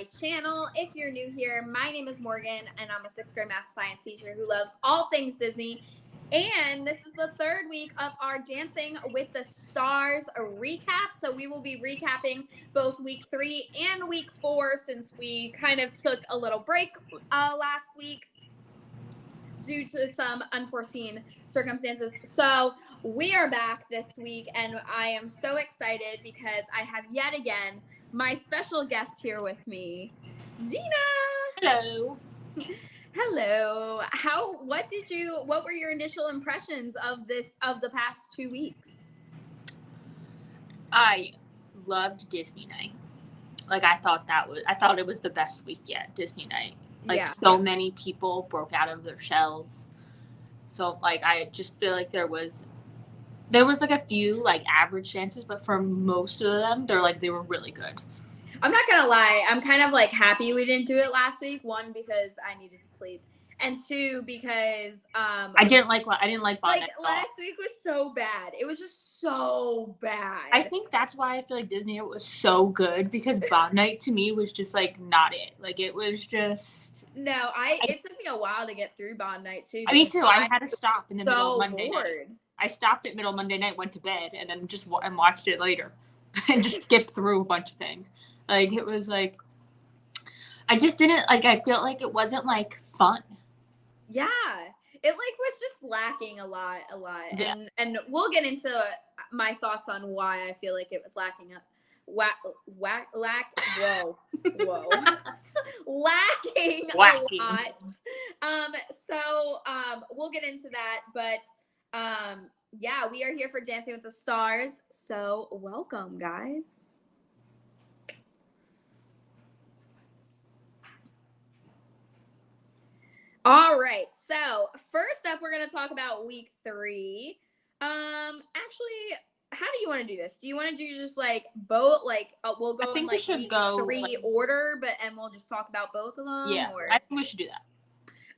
channel. If you're new here, my name is Morgan, and I'm a 6th grade math science teacher who loves all things Disney. And this is the 3rd week of our Dancing with the Stars recap. So we will be recapping both week 3 and week 4 since we kind of took a little break last week due to some unforeseen circumstances. So we are back this week, and I am so excited because I have yet again my special guest here with me, Gina. Hello. Hello. What were your initial impressions of the past 2 weeks? I loved Disney night. Like I thought it was the best week yet, Disney night. Like so many people broke out of their shells. So like I just feel like there was like a few like average dances, but for most of them they were really good. I'm not gonna lie, I'm kind of like happy we didn't do it last week. 1, because I needed to sleep, and 2, because I didn't like Bond like last week was so bad. It was just so bad. I think that's why I feel like Disney was so good, because Bond night to me was just like not it. Like it was just it took me a while to get through Bond night too. Me too. I had to stop in the middle of Monday night. I stopped at middle Monday night, went to bed, and then just watched it later, and just skipped through a bunch of things. Like it was like I just didn't like. I felt like it wasn't like fun. Yeah, it like was just lacking a lot, yeah. And we'll get into my thoughts on why I feel like it was lacking lacking a lot. So we'll get into that, but yeah, we are here for Dancing with the Stars. So welcome, guys. All right, so first up, we're going to talk about week 3. Actually, how do you want to do this? Do you want to do just like both? Like we'll go in like week 3 order, and we'll just talk about both of them? Yeah, I think we should do that.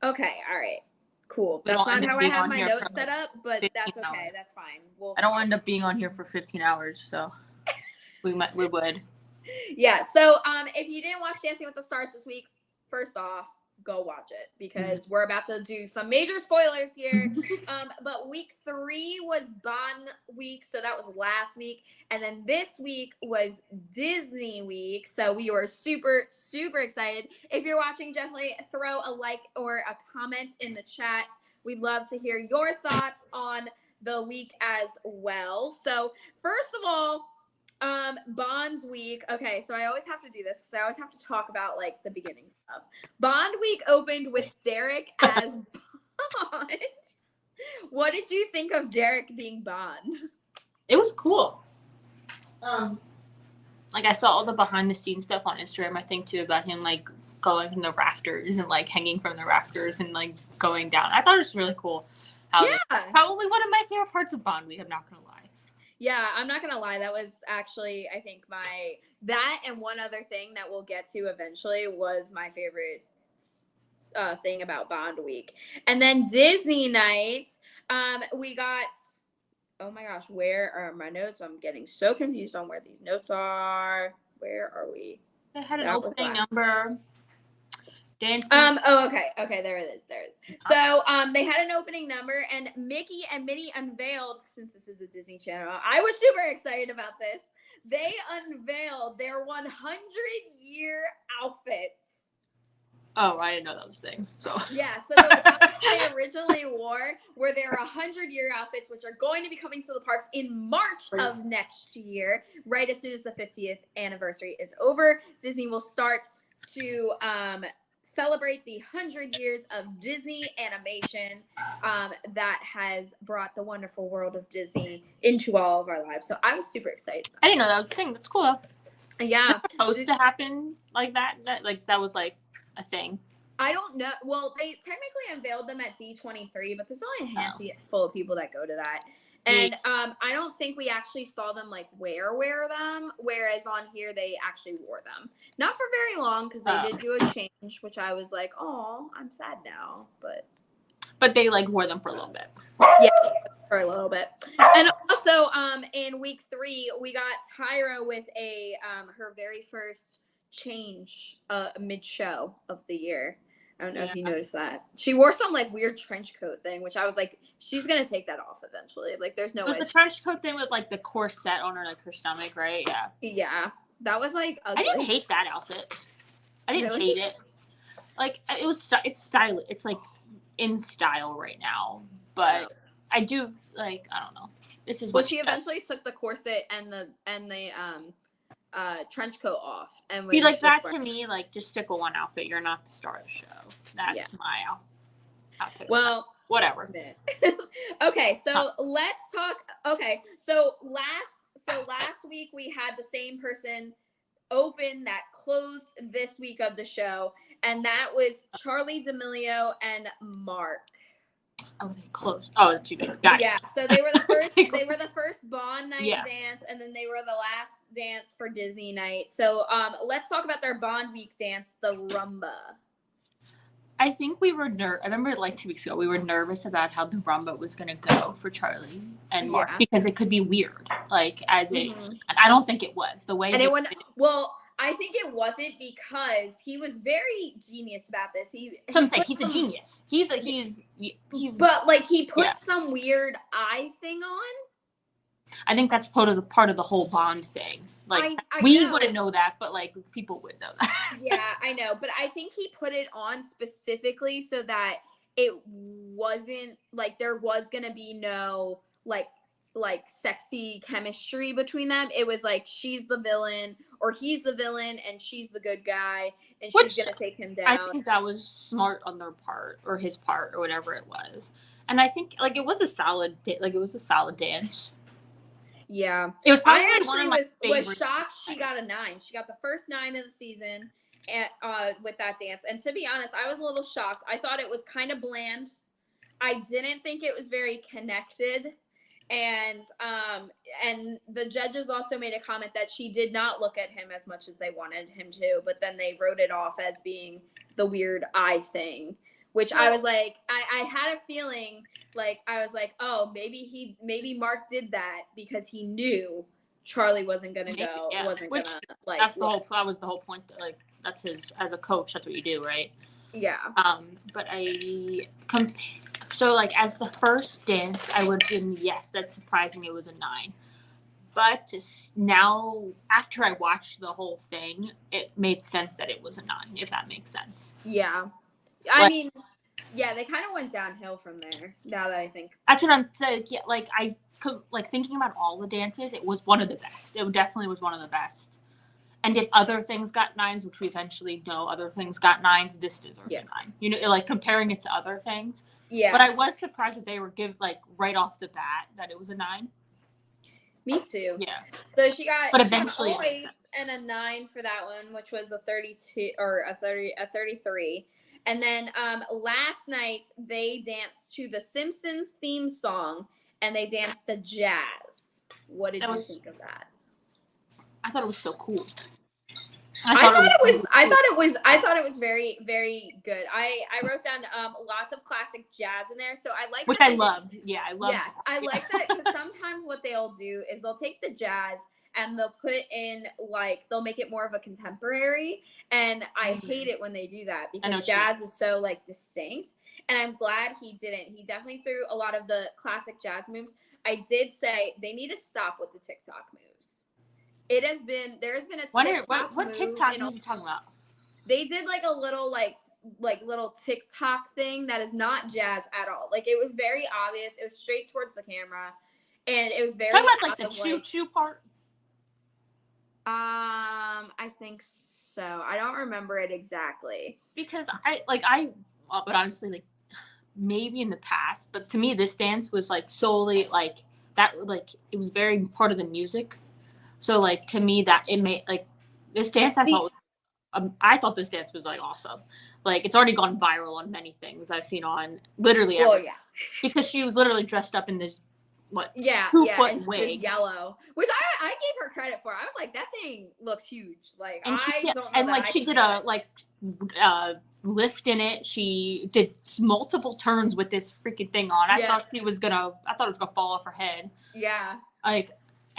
Okay, all right, cool. That's not how I have my notes set up, but that's okay. That's fine. I don't end up being on here for 15 hours, so we would. Yeah, so if you didn't watch Dancing with the Stars this week, first off, go watch it, because we're about to do some major spoilers here. But week 3 was Bond week, so that was last week, and then this week was Disney week, so we were super excited. If you're watching, definitely throw a like or a comment in the chat. We'd love to hear your thoughts on the week as well. So first of all, Bond's week. Okay, so I always have to do this because I always have to talk about like the beginning stuff. Bond week opened with Derek as Bond. What did you think of Derek being Bond? It was cool. Like I saw all the behind the scenes stuff on Instagram, I think too, about him like going from the rafters and like hanging from the rafters and like going down. I thought it was really cool. Probably one of my favorite parts of Bond week, I'm not gonna lie. Yeah, I'm not going to lie. That was actually, I think, that and one other thing that we'll get to eventually was my favorite thing about Bond week. And then Disney night, we got, oh my gosh, where are my notes? I'm getting so confused on where these notes are. Where are we? They had an opening number. Dancing. Okay, there it is. So, they had an opening number, and Mickey and Minnie unveiled, since this is a Disney Channel, I was super excited about this. They unveiled their 100-year outfits. Oh, I didn't know that was a thing. So yeah, so the ones they originally wore were their 100-year outfits, which are going to be coming to the parks in March of next year, right as soon as the 50th anniversary is over. Disney will start to celebrate the 100 years of Disney animation that has brought the wonderful world of Disney into all of our lives. So I was super excited. I didn't know that was a thing. That's cool. Yeah. Was it supposed to happen like that? That was like a thing. I don't know. Well, they technically unveiled them at D23, but there's only a handful of people that go to that. And I don't think we actually saw them like wear them, whereas on here they actually wore them. Not for very long, because they did do a change, which I was like, oh, I'm sad now. But they like wore them for a little bit. Yeah, for a little bit. And also in week 3, we got Tyra with her very first change mid-show of the year. I don't know if you noticed that. She wore some like weird trench coat thing, which I was like, she's gonna take that off eventually. Like, there's no way. It was the trench coat thing with like the corset on her, like her stomach, right? Yeah. Yeah, that was like ugly. I didn't hate that outfit. I didn't hate it. Like, it was. It's stylish. It's like in style right now, but I do like. I don't know. This is what she eventually took the corset and the trench coat off, and be like that to me. Like, just stick with one outfit. You're not the star of the show. That's my outfit. Well, whatever. Okay, so let's talk. Okay, so last week we had the same person open that closed this week of the show, and that was Charlie D'Amelio and Mark. Oh, they closed. Oh, it's you guys. Got it. So they were the first. They were the first Bond night dance, and then they were the last dance for Disney night. So, let's talk about their Bond week dance, the Rumba. I think we were I remember like 2 weeks ago, we were nervous about how the Rumba was going to go for Charlie and Mark because it could be weird. Like, and I don't think it was the way. And I think it wasn't because he was very genius about this. I'm saying he's a genius. He's. But like he put some weird eye thing on. I think that's part of the whole Bond thing. Like we wouldn't know that, but like people would know that. Yeah, I know, but I think he put it on specifically so that it wasn't like there was gonna be no like sexy chemistry between them. It was like she's the villain or he's the villain and she's the good guy and she's gonna take him down. I think that was smart on their part or his part or whatever it was. And I think like it was a solid dance. Yeah. It was probably I one of my was shocked she got a 9. She got the first 9 of the season with that dance. And to be honest, I was a little shocked. I thought it was kind of bland. I didn't think it was very connected. And the judges also made a comment that she did not look at him as much as they wanted him to, but then they wrote it off as being the weird eye thing, which I was like, I had a feeling like, I was like, oh, maybe Mark did that because he knew Charlie wasn't going to go, wasn't going to like. That was the whole point. Like, that's as a coach, that's what you do, right? Yeah. But so like as the first dance, I would have been, yes, that's surprising. It was a 9. But now, after I watched the whole thing, it made sense that it was a 9, if that makes sense. Yeah. I mean, yeah, they kind of went downhill from there, now that I think. That's what I'm saying. Yeah, like, thinking about all the dances, it was one of the best. It definitely was one of the best. And if other things got 9s, which we eventually know other things got 9s, this deserves a 9. You know, like, comparing it to other things. Yeah. But I was surprised that they were right off the bat that it was a 9. Me too. Yeah. So she got all 8s and a 9 for that one, which was a 32 or a 33. And then last night they danced to the Simpsons theme song and they danced to jazz. What did you think of that? I thought it was so cool. I thought it was very, very good. I wrote down lots of classic jazz in there, so I like which I loved. Yeah, I loved. Yes, I like that because sometimes what they'll do is they'll take the jazz and they'll put in they'll make it more of a contemporary, and I hate it when they do that because jazz is so distinct. And I'm glad he didn't. He definitely threw a lot of the classic jazz moves. I did say they need to stop with the TikTok moves. There has been a TikTok what TikTok are you talking about? They did a little little TikTok thing that is not jazz at all. Like, it was very obvious. It was straight towards the camera, and it was very. Talking about the choo part. I think so. I don't remember it exactly because but honestly, maybe in the past, but to me, this dance was solely that. It was very part of the music. So, to me, that it made, this dance, I thought this dance was, awesome. It's already gone viral on many things I've seen on literally everything. Yeah. Because she was literally dressed up in this, 2-foot wig. This yellow, which I gave her credit for. I was like, that thing looks huge. She did a lift in it. She did multiple turns with this freaking thing on. I thought it was gonna fall off her head. Yeah.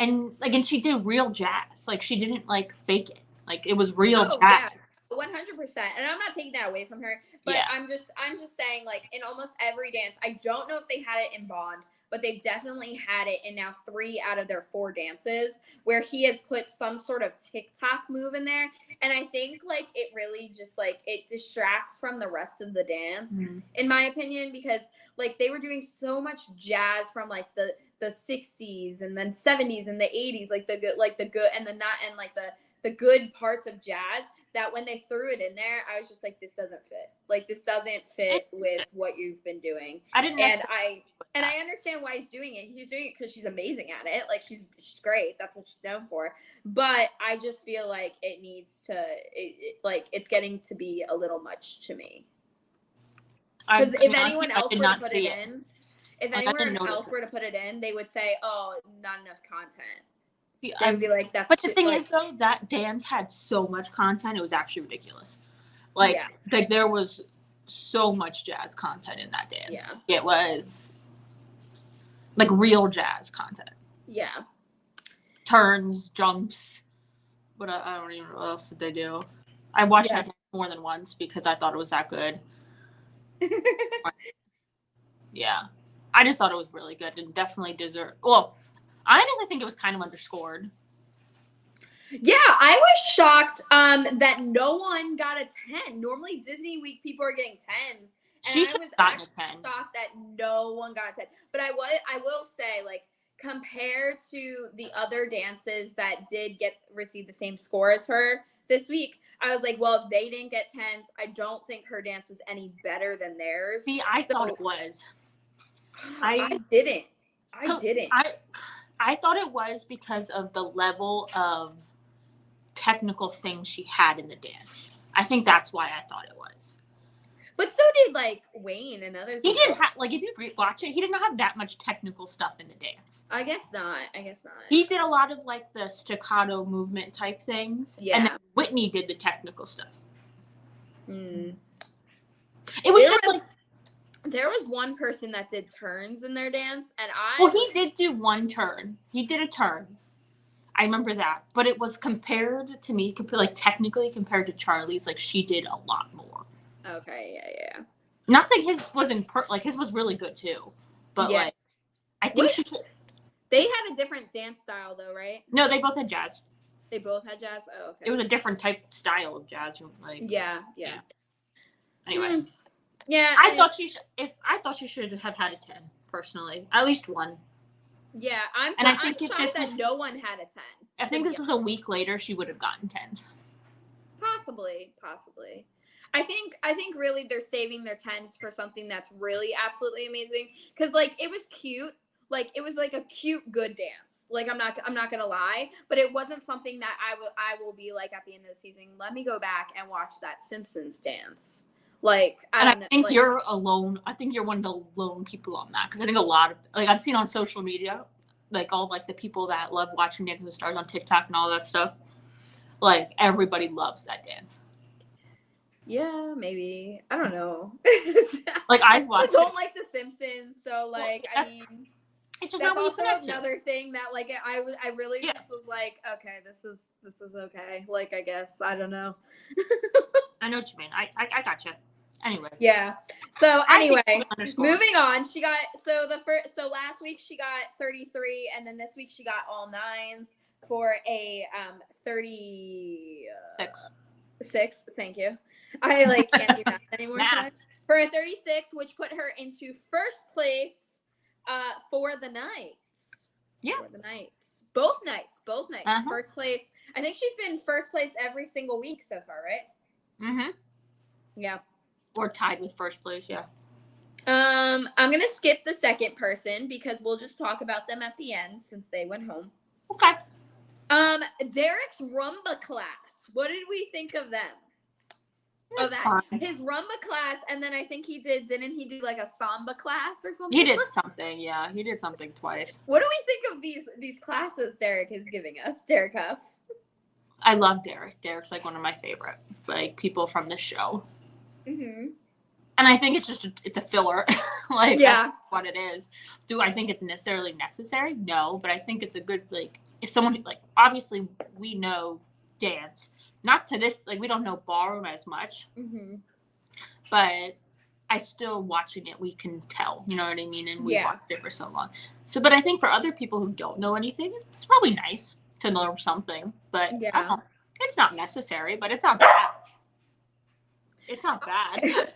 And she did real jazz. She didn't fake it. Like it was real jazz. Yeah. 100%. And I'm not taking that away from her, but Yeah. I'm just saying, like, in almost every dance, I don't know if they had it in Bond, but they've definitely had it in now 3 out of their 4 dances where he has put some sort of TikTok move in there. And I think, like, it really just, like, it distracts from the rest of the dance, in my opinion, because, like, they were doing so much jazz from, like, the 60s and then 70s and the 80s, like the good and the not, and like the good parts of jazz, that when they threw it in there, I was just like, this doesn't fit. Like, this doesn't fit with what you've been doing. I didn't and I understand why he's doing it. He's doing it because she's amazing at it. Like, she's great. That's what she's known for. But I just feel like it needs to, like, it's getting to be a little much to me. Because if anyone else were to put it in, were to put it in, they would say, oh, not enough content. They would be like, that's. But the thing is, though, that dance had so much content; it was actually ridiculous. Like there was so much jazz content in that dance. Yeah, it was like real jazz content. Yeah, turns, jumps. But I don't even know what else did they do. I watched that more than once because I thought it was that good. Yeah, I just thought it was really good and definitely deserved. Well, I honestly think it was kind of underscored. Yeah, I was shocked that no one got a 10. Normally, Disney Week people are getting 10s. And She I was gotten actually a 10. shocked that no one got a 10. But I will say, like, compared to the other dances that did receive the same score as her this week, I was like, well, if they didn't get 10s, I don't think her dance was any better than theirs. See, I thought it was. I didn't. I thought it was because of the level of technical things she had in the dance. I think that's why I thought it was. But so did, like, Wayne and other people. He didn't have, like, if you watch it, he did not have that much technical stuff in the dance. I guess not. He did a lot of, like, the staccato movement type things. Yeah. And then Whitney did the technical stuff. It was just like... There was one person that did turns in their dance, and he did do one turn. He did a turn. I remember that. But it was compared to me, technically compared to Charlie's, like, she did a lot more. Okay, yeah. Not saying his wasn't, his was really good, too. But, like, I think They had a different dance style, though, right? No, they both had jazz. They both had jazz? Oh, okay. It was a different style of jazz. Like, yeah. Anyway. Yeah, I thought she should have had a 10, personally. At least one. Yeah, I'm shocked that no one had a 10. I think this was a week later, she would have gotten 10s. Possibly. I think really they're saving their 10s for something that's really absolutely amazing. Because, like, it was cute. Like, it was like a cute, good dance. Like, I'm not gonna lie, but it wasn't something that I will be like at the end of the season, let me go back and watch that Simpsons dance. Like, I think you're alone. I think you're one of the lone people on that, because I think a lot of, like, I've seen on social media, like, all, like, the people that love watching Dancing with the Stars on TikTok and all that stuff, like, everybody loves that dance. Yeah, maybe. I don't know. Like, I don't like the Simpsons, so, like, well, I mean, it's just that's also another thing that, like, I really just was like, okay, this is okay. Like, I guess, I don't know. I know what you mean. I gotcha. Anyway. Yeah. So anyway, moving on. She got so last week she got 33, and then this week she got all 9s for a 36. Thank you. I, like, can't do math anymore. For a 36, which put her into first place for the nights. Yeah. For the nights. Both nights. Uh-huh. First place. I think she's been first place every single week so far, right? Mm-hmm. Yeah. Or tied with first place, yeah. I'm going to skip the second person because we'll just talk about them at the end since they went home. Okay. Derek's Rumba class. What did we think of them? His Rumba class, and then I think didn't he do, like, a samba class or something? He did something, yeah. He did something twice. What do we think of these classes Derek is giving us, Derek Huff? I love Derek. Derek's, like, one of my favorite, like, people from the show. Mm-hmm. And I think it's a filler. Like, that's what it is. Do I think it's necessarily necessary? No, but I think it's a good, like, if someone, like, obviously we know dance not to this, like, we don't know ballroom as much, but I still watching it, we can tell, you know what I mean? And we watched it for so long. So, but I think for other people who don't know anything, it's probably nice to know something, but I don't know, it's not necessary, but it's not bad. It's not bad.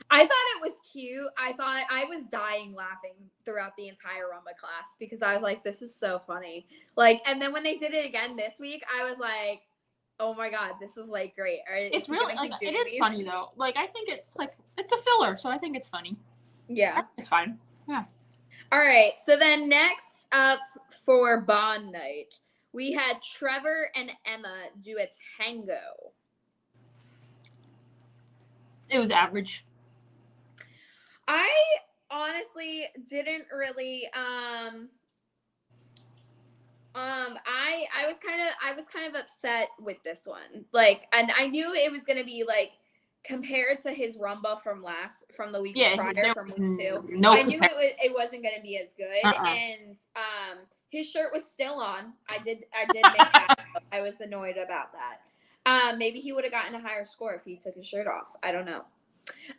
I thought it was cute. I thought I was dying laughing throughout the entire Rumba class because I was like, this is so funny. Like, and then when they did it again this week, I was like, oh my God, this is like great. It's really, like, it is funny though. Like, I think it's like, it's a filler, so I think it's funny. Yeah. It's fine. Yeah. All right. So then next up for Bond night, we had Trevor and Emma do a tango. It was average. I honestly didn't really I was kind of upset with this one. Like, and I knew it was going to be like compared to his rumba from the week prior, from week 2. I knew it wasn't going to be as good. And his shirt was still on. I did make that. I was annoyed about that. Maybe he would have gotten a higher score if he took his shirt off. I don't know.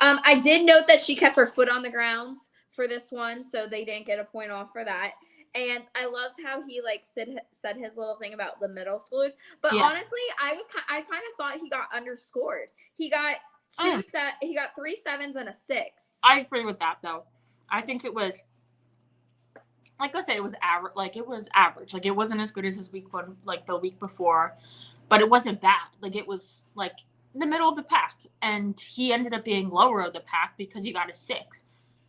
I did note that she kept her foot on the grounds for this one, so they didn't get a point off for that. And I loved how he like said his little thing about the middle schoolers. But honestly, I kind of thought he got underscored. He got he got 3 7s and a 6. I agree with that though. I think it was, like I said, it was average. Like, it was average. Like, it wasn't as good as his week one, like the week before, but it wasn't bad. Like, it was like in the middle of the pack, and he ended up being lower of the pack because he got a 6.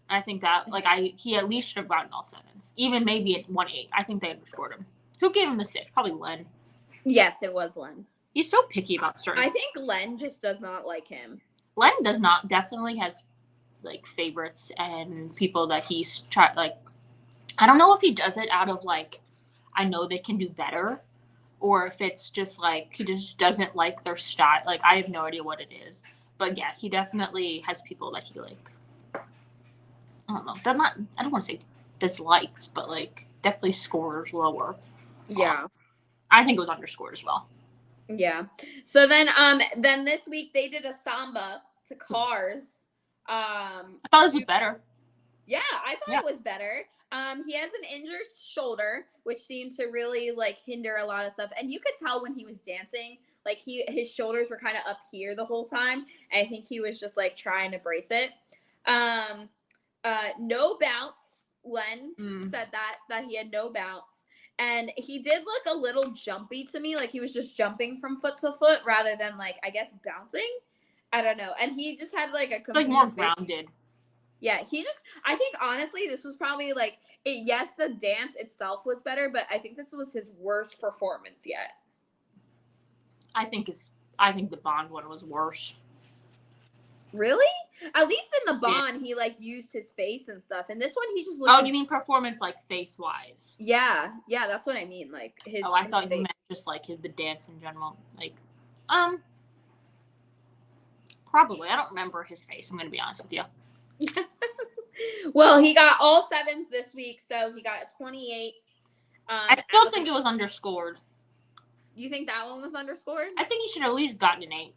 And I think that, like, he at least should have gotten all 7s, even maybe at 1-8. I think they underscored him. Who gave him the 6? Probably Len. Yes, it was Len. He's so picky about certain. I think Len just does not like him. Len does not. Definitely has like favorites and people that he's tried. Like, I don't know if he does it out of like, I know they can do better, or if it's just like he just doesn't like their style. Like, I have no idea what it is, but yeah, he definitely has people that he like. I don't know. I don't want to say dislikes, but like definitely scores lower. Yeah, I think it was underscored as well. Yeah. So then this week they did a samba to Cars. I thought this was better. Yeah, I thought it was better. He has an injured shoulder, which seemed to really like hinder a lot of stuff. And you could tell when he was dancing, like his shoulders were kind of up here the whole time. And I think he was just like trying to brace it. No bounce. Len said that he had no bounce. And he did look a little jumpy to me, like he was just jumping from foot to foot rather than like, I guess, bouncing. I don't know. And he just had like a like more grounded. Yeah, I think honestly, this was probably like, yes, the dance itself was better, but I think this was his worst performance yet. I think the Bond one was worse. Really? At least in the Bond, he like used his face and stuff. And this one, he just looked. Oh, you mean performance like face wise? Yeah, that's what I mean. Like his. Oh, I thought you meant just like the dance in general. Like, probably. I don't remember his face. I'm gonna be honest with you. Well, he got all 7s this week, so he got a 28. I still think it was underscored. You think that one was underscored? I think he should have at least gotten an 8.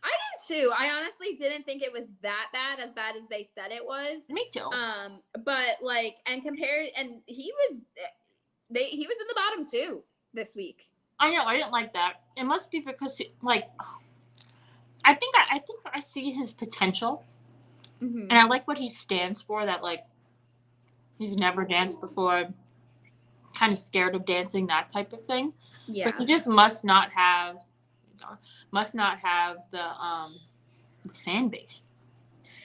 I do too. I honestly didn't think it was that bad as they said it was. Me too. But like, and compared, and he was in the bottom 2 this week. I know. I didn't like that. It must be because I think I see his potential. Mm-hmm. And I like what he stands for, that, like, he's never danced before, kind of scared of dancing, that type of thing. Yeah. But he just must not have the fan base.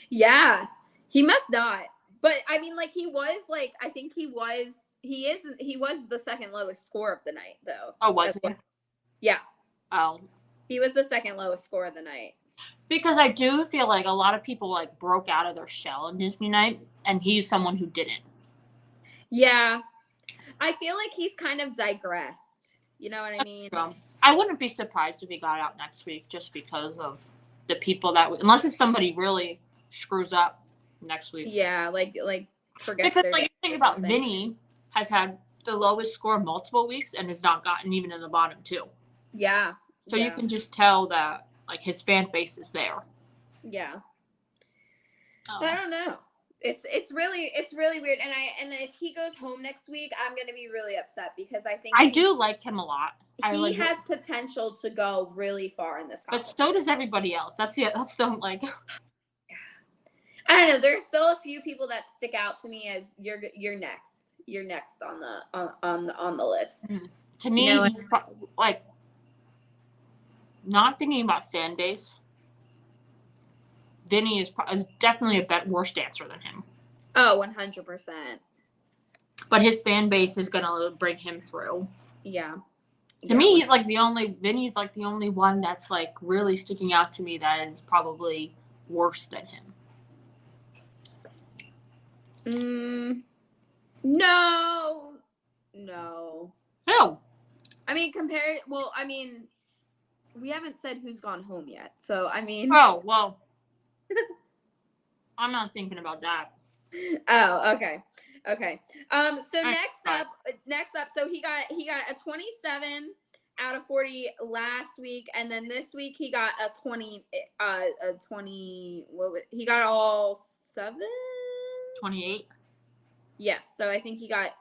Yeah. He must not. But, I mean, like, he was, like, I think he was the second lowest score of the night, though. Oh, was he? Yeah. Oh. He was the second lowest score of the night. Because I do feel like a lot of people like broke out of their shell in Disney night, and he's someone who didn't. Yeah. I feel like he's kind of digressed. You know what I mean? I wouldn't be surprised if he got out next week just because of the people that unless if somebody really screws up next week. Yeah, like forget. Because like think about Vinny has had the lowest score multiple weeks and has not gotten even in the bottom 2. Yeah. So you can just tell that, like, his fan base is there. Yeah. I don't know. It's really weird. And if he goes home next week, I'm gonna be really upset because I think I do like him a lot. He has potential to go really far in this competition. But so does everybody else. That's the like. I don't know. There's still a few people that stick out to me as you're next. You're next on the list. Mm-hmm. To me, he's like, not thinking about fan base. Vinny is definitely a worse dancer than him. Oh, 100%. But his fan base is gonna bring him through. Yeah. To me, he's like Vinny's like the only one that's like really sticking out to me that is probably worse than him. No. No. I mean, we haven't said who's gone home yet. So, I mean. Oh, well. I'm not thinking about that. Oh, okay. So next up, so he got a 27 out of 40 last week, and then this week he got a 20. He got all 7? 28. Yes. So I think he got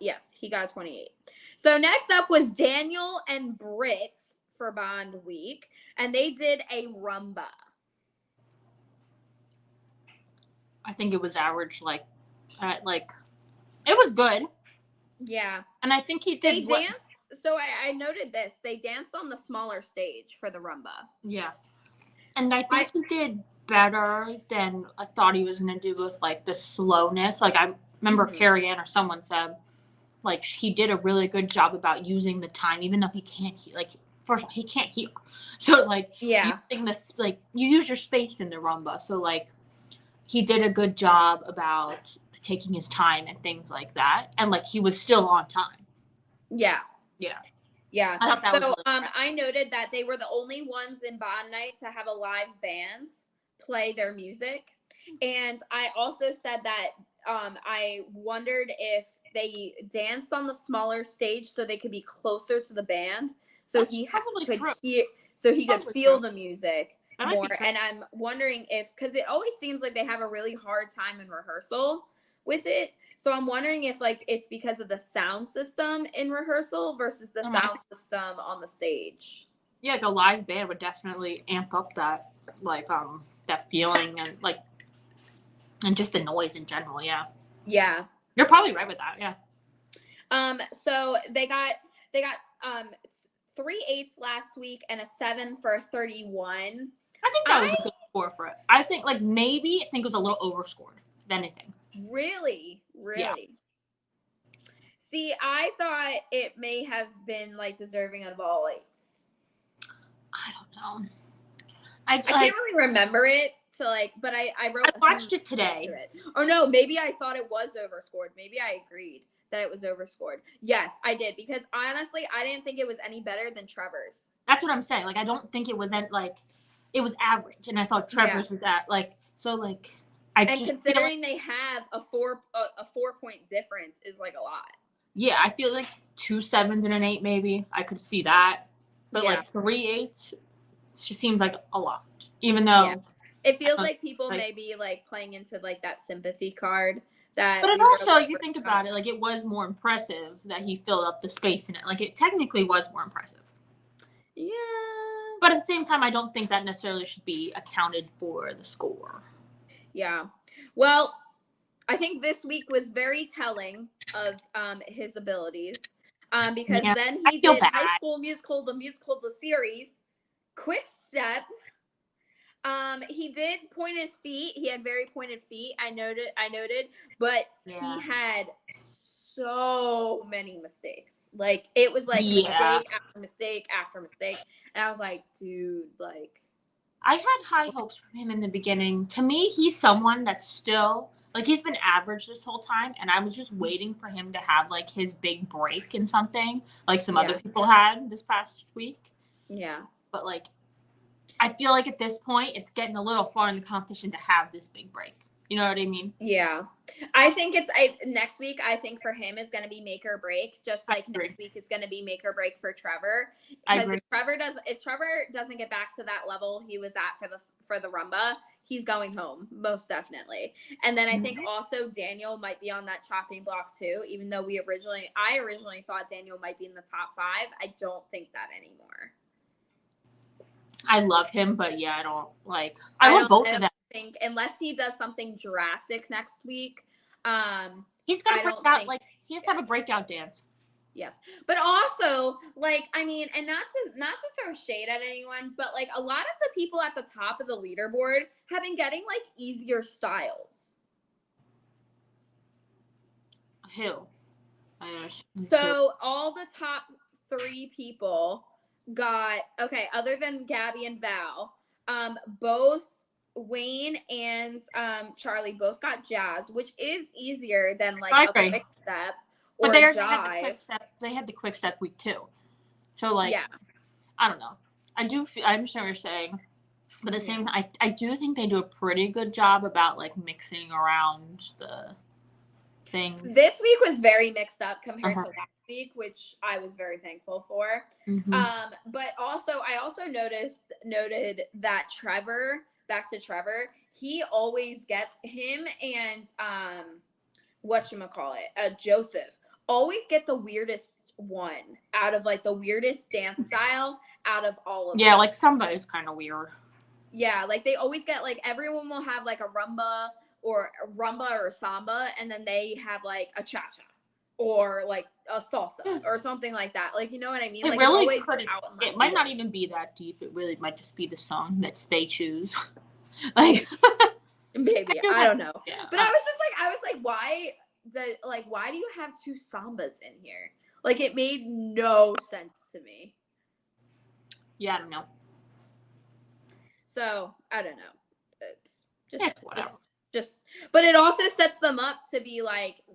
28. So next up was Daniel and Brits for Bond Week, and they did a rumba. I think it was average, it was good. Yeah. And I think he did. They danced. So I noted this. They danced on the smaller stage for the rumba. Yeah. And I think he did better than I thought he was going to do with, like, the slowness. Like, I remember Carrie Ann or someone said, like, he did a really good job about using the time, even though he can't hear. Like, first of all, he can't hear. So, like, yeah. You use your space in the rumba. So, like, he did a good job about taking his time and things like that. And, like, he was still on time. Yeah. I thought that was really I noted that they were the only ones in Bond Night to have a live band play their music. And I also said that I wondered if they danced on the smaller stage so they could be closer to the band. So he could feel the music more. And I'm wondering because it always seems like they have a really hard time in rehearsal with it. So I'm wondering if, like, it's because of the sound system in rehearsal versus the sound system on the stage. Yeah, the live band would definitely amp up that, like, that feeling and, like, and just the noise in general. Yeah. Yeah. You're probably right with that. Yeah. So they got 3 8s last week and a 7 for 31. I think that was a good score for it. I think it was a little overscored than anything. Really? Yeah. See, I thought it may have been, like, deserving of all 8s. I don't know. I can't really remember it but I watched it today. Or no, maybe I thought it was overscored. Maybe I agreed that it was overscored. Yes, I did, because honestly, I didn't think it was any better than Trevor's. That's what I'm saying. Like, I don't think it was it was average, and I thought Trevor's was considering they have a 4-point difference is, like, a lot. Yeah, I feel like 2 7s and an 8 maybe. I could see that. But like 3 8s just seems like a lot. Even though it feels like people may be, like, playing into, like, that sympathy card that. But it also, you think about it, like, it was more impressive that he filled up the space in it. Like, it technically was more impressive. Yeah. But at the same time, I don't think that necessarily should be accounted for the score. Yeah. Well, I think this week was very telling of his abilities because then he did High School Musical, the series, Quick Step. He did point his feet. He had very pointed feet. I noted, but he had so many mistakes. Like, it was like mistake after mistake after mistake. And I was like, dude, like. I had high hopes for him in the beginning. To me, he's someone that's still, like, he's been average this whole time, and I was just waiting for him to have, like, his big break in something, like some other people had this past week. Yeah. But, like, I feel like at this point, it's getting a little far in the competition to have this big break. You know what I mean? Yeah. I think next week, I think for him is going to be make or break, just like next week is going to be make or break for Trevor. Because if Trevor doesn't get back to that level he was at for the rumba, he's going home, most definitely. And then I think also Daniel might be on that chopping block too, even though I originally thought Daniel might be in the top 5. I don't think that anymore. I love him, but yeah, I don't love both of them. Think unless he does something drastic next week, he's gonna break out. He has to have a breakout dance. Yes, but also I mean, and not to throw shade at anyone, but a lot of the people at the top of the leaderboard have been getting easier styles. Who? So all the top 3 people got other than Gabby and Val, both Wayne and Charlie both got jazz, which is easier than a quick step or jive. They had the quick step week too. So I don't know. I understand what you're saying, but the same I do think they do a pretty good job about mixing around the things. This week was very mixed up compared to last week, which I was very thankful for. But also I also noted that Trevor, back to Trevor, he always gets him and Joseph always get the weirdest one out of the weirdest dance style out of all of them. Yeah, samba is kind of weird. Yeah, they always get everyone will have a rumba or samba, and then they have a cha-cha or a salsa or something like that. You know what I mean? It really it might not even be that deep. It really might just be the song that they choose. Maybe I don't know. Yeah. But I was why do you have 2 sambas in here? It made no sense to me. Yeah, I don't know. So I don't know. Whatever. But it also sets them up to be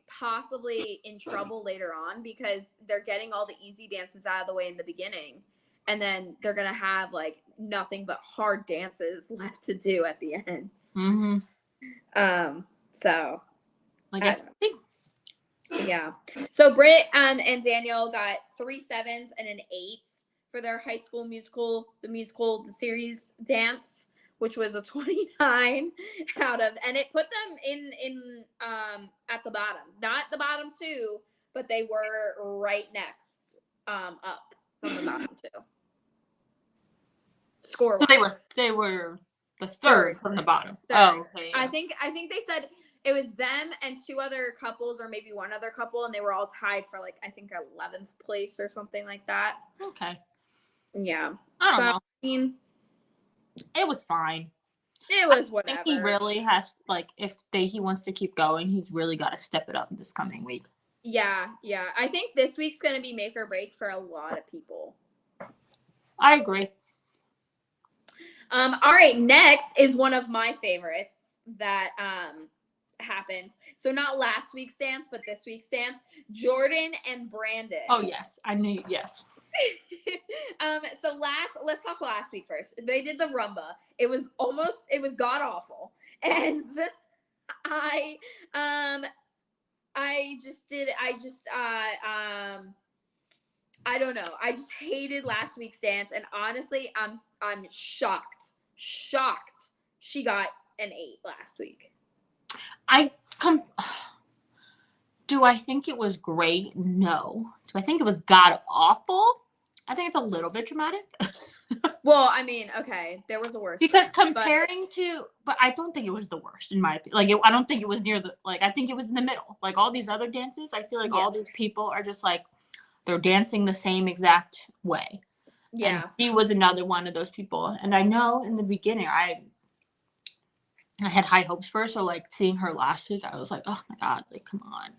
possibly in trouble later on, because they're getting all the easy dances out of the way in the beginning, and then they're gonna have nothing but hard dances left to do at the end. So I guess yeah. So Britt and Daniel got 3 7s and an 8 for their High School Musical, the series dance, which was a 29 out of, and it put them in at the bottom, not the bottom 2, but they were right next up from the bottom 2. Score. So they were the third from the bottom. Third. Oh, okay. Yeah. I think they said it was them and 2 other couples, or maybe 1 other couple, and they were all tied for I think 11th place or something like that. Okay. Yeah. I don't know. I mean, it was fine. It was whatever. I think he really has if he wants to keep going, he's really got to step it up this coming week. Yeah. I think this week's going to be make or break for a lot of people. I agree. All right, next is one of my favorites that happens. So not last week's dance, but this week's dance. Jordan and Brandon. Oh yes, I knew. Yes. So let's talk last week first. They did the rumba. It was god awful, and I don't know. I just hated last week's dance, and honestly, I'm shocked she got an 8 last week. Do I think it was great? No. Do I think it was god awful? I think it's a little bit dramatic. Well, I mean, okay, there was a worse. Because but I don't think it was the worst in my opinion. I don't think it was near the, I think it was in the middle. All these other dances, I feel all these people are just they're dancing the same exact way. Yeah. And he was another one of those people. And I know in the beginning, I had high hopes for her. So seeing her last week, I was like, oh my God, come on.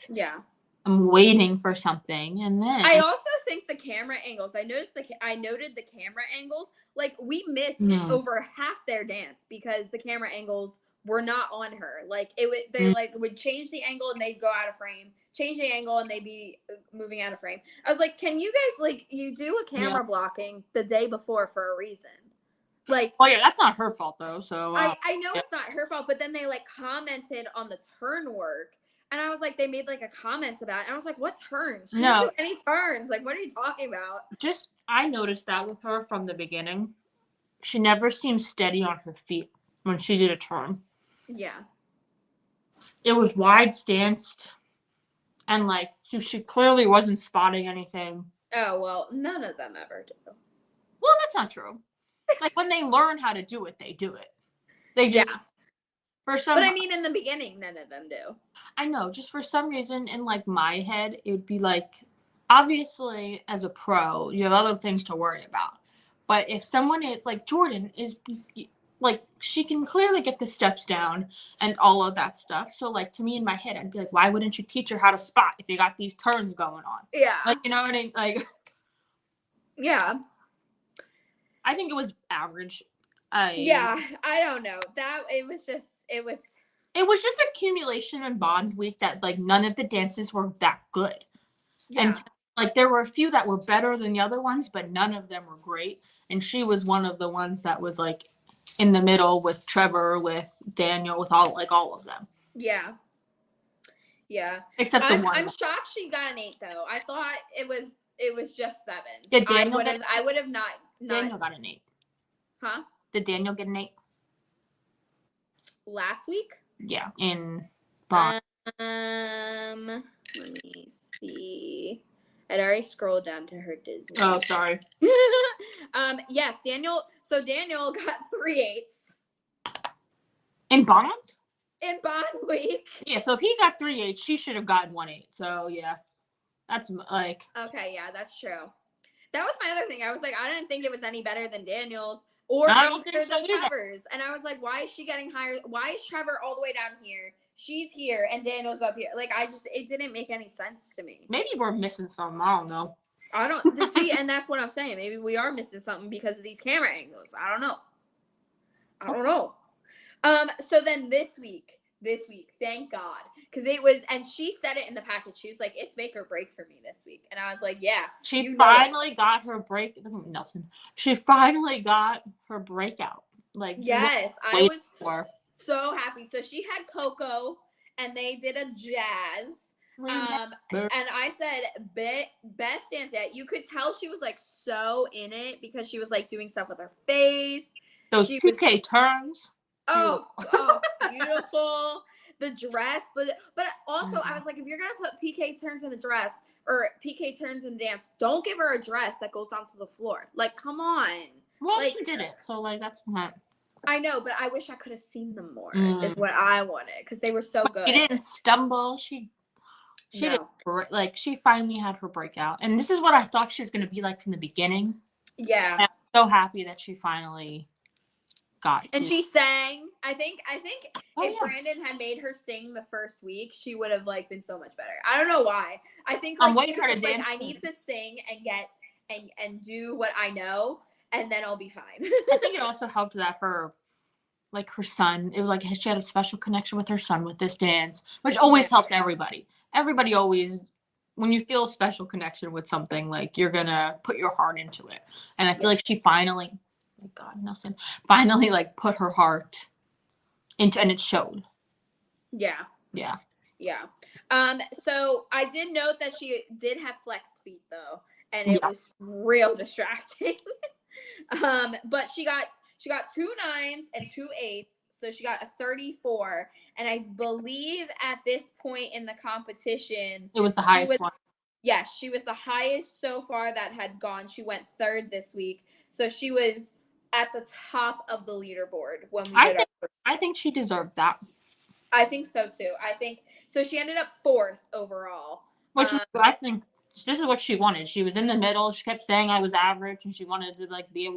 Yeah. I'm waiting for something. And then I also think the camera angles, I noted the camera angles, we missed over half their dance because the camera angles were not on her. They would change the angle and they'd go out of frame, change the angle and they'd be moving out of frame. I was like, can you guys you do a camera blocking the day before for a reason? Like, oh yeah, that's not her fault though. So I know it's not her fault, but then they like commented on the turn work, and I was like, they made like a comment about it, and I was like, what turns? She didn't do any turns. Like, what are you talking about? Just I noticed that with her from the beginning. She never seemed steady on her feet when she did a turn. Yeah. It was wide stanced, and like she clearly wasn't spotting anything. Oh well, none of them ever do. Well, that's not true. Like when they learn how to do it, they do it. They just for some. But I mean, in the beginning, none of them do. I know. Just for some reason, in like my head, it would be like, obviously, as a pro, you have other things to worry about. But if someone is like Jordan is, like she can clearly get the steps down and all of that stuff. So like to me in my head, I'd be like, why wouldn't you teach her how to spot if you got these turns going on? Yeah. Like you know what I mean? Like. Yeah. I think it was average. Yeah, I don't know. It was just accumulation and bond week that like none of the dances were that good. Yeah. And like there were a few that were better than the other ones, but none of them were great. And she was one of the ones that was like in the middle with Trevor, with Daniel, with all of them. Yeah. Yeah. Except the one. I'm shocked she got an 8 though. I thought it was just 7. Did Daniel I would have not Daniel got an 8. Huh? Did Daniel get an 8? Last week? Yeah, in bond. Let me see. I'd already scrolled down to her Disney. Oh, sorry. Yes, Daniel. So Daniel got 3 8s. In bond? In bond week. Yeah, so if he got 3 8s, she should have gotten 1 8. So yeah. That's like. Okay, yeah, that's true. That was my other thing. I was like, I didn't think it was any better than Daniel's or any better than Trevor's. And I was like, why is she getting higher? Why is Trevor all the way down here? She's here and Daniel's up here. Like, it didn't make any sense to me. Maybe we're missing something. I don't know. I don't see, and that's what I'm saying. Maybe we are missing something because of these camera angles. I don't know. So then this week, thank God, because it was, and she said it in the package. She was like, "It's make or break for me this week," and I was like, "Yeah." She finally got her break. Nelson. She finally got her breakout. Like yes, I was so happy. So she had Coco, and they did a jazz. And I said, best dance yet. You could tell she was like so in it because she was like doing stuff with her face. Those PK turns. Oh, beautiful. The dress, but also I was like, if you're gonna put PK turns in a dress or PK turns in dance, don't give her a dress that goes down to the floor. Like, come on. Well, like, she did it, so like that's not. I know, but I wish I could have seen them more. Is what I wanted because they were so good. She didn't stumble. She didn't, like she finally had her breakout, and this is what I thought she was gonna be like from the beginning. Yeah, and I'm so happy that she finally. And she sang. I think if Brandon had made her sing the first week, she would have like been so much better. I don't know why. I think like she was just like, I need to sing and get and do what I know, and then I'll be fine. I think it also helped that her son, it was like she had a special connection with her son with this dance, which always helps everybody. Everybody always, when you feel a special connection with something, like you're gonna put your heart into it. And I feel like she finally. God, Nelson finally like put her heart into, and it showed. Yeah. So I did note that she did have flex feet though, and it was real distracting. But she got 2 9s and 2 8s, so she got a 34. And I believe at this point in the competition, it was the highest one. Yes, she was the highest so far that had gone. She went 3rd this week, so she was at the top of the leaderboard when we I think she deserved that. I think so too. I think so. She ended up 4th overall. Which I think this is what she wanted. She was in the middle. She kept saying I was average, and she wanted to like be.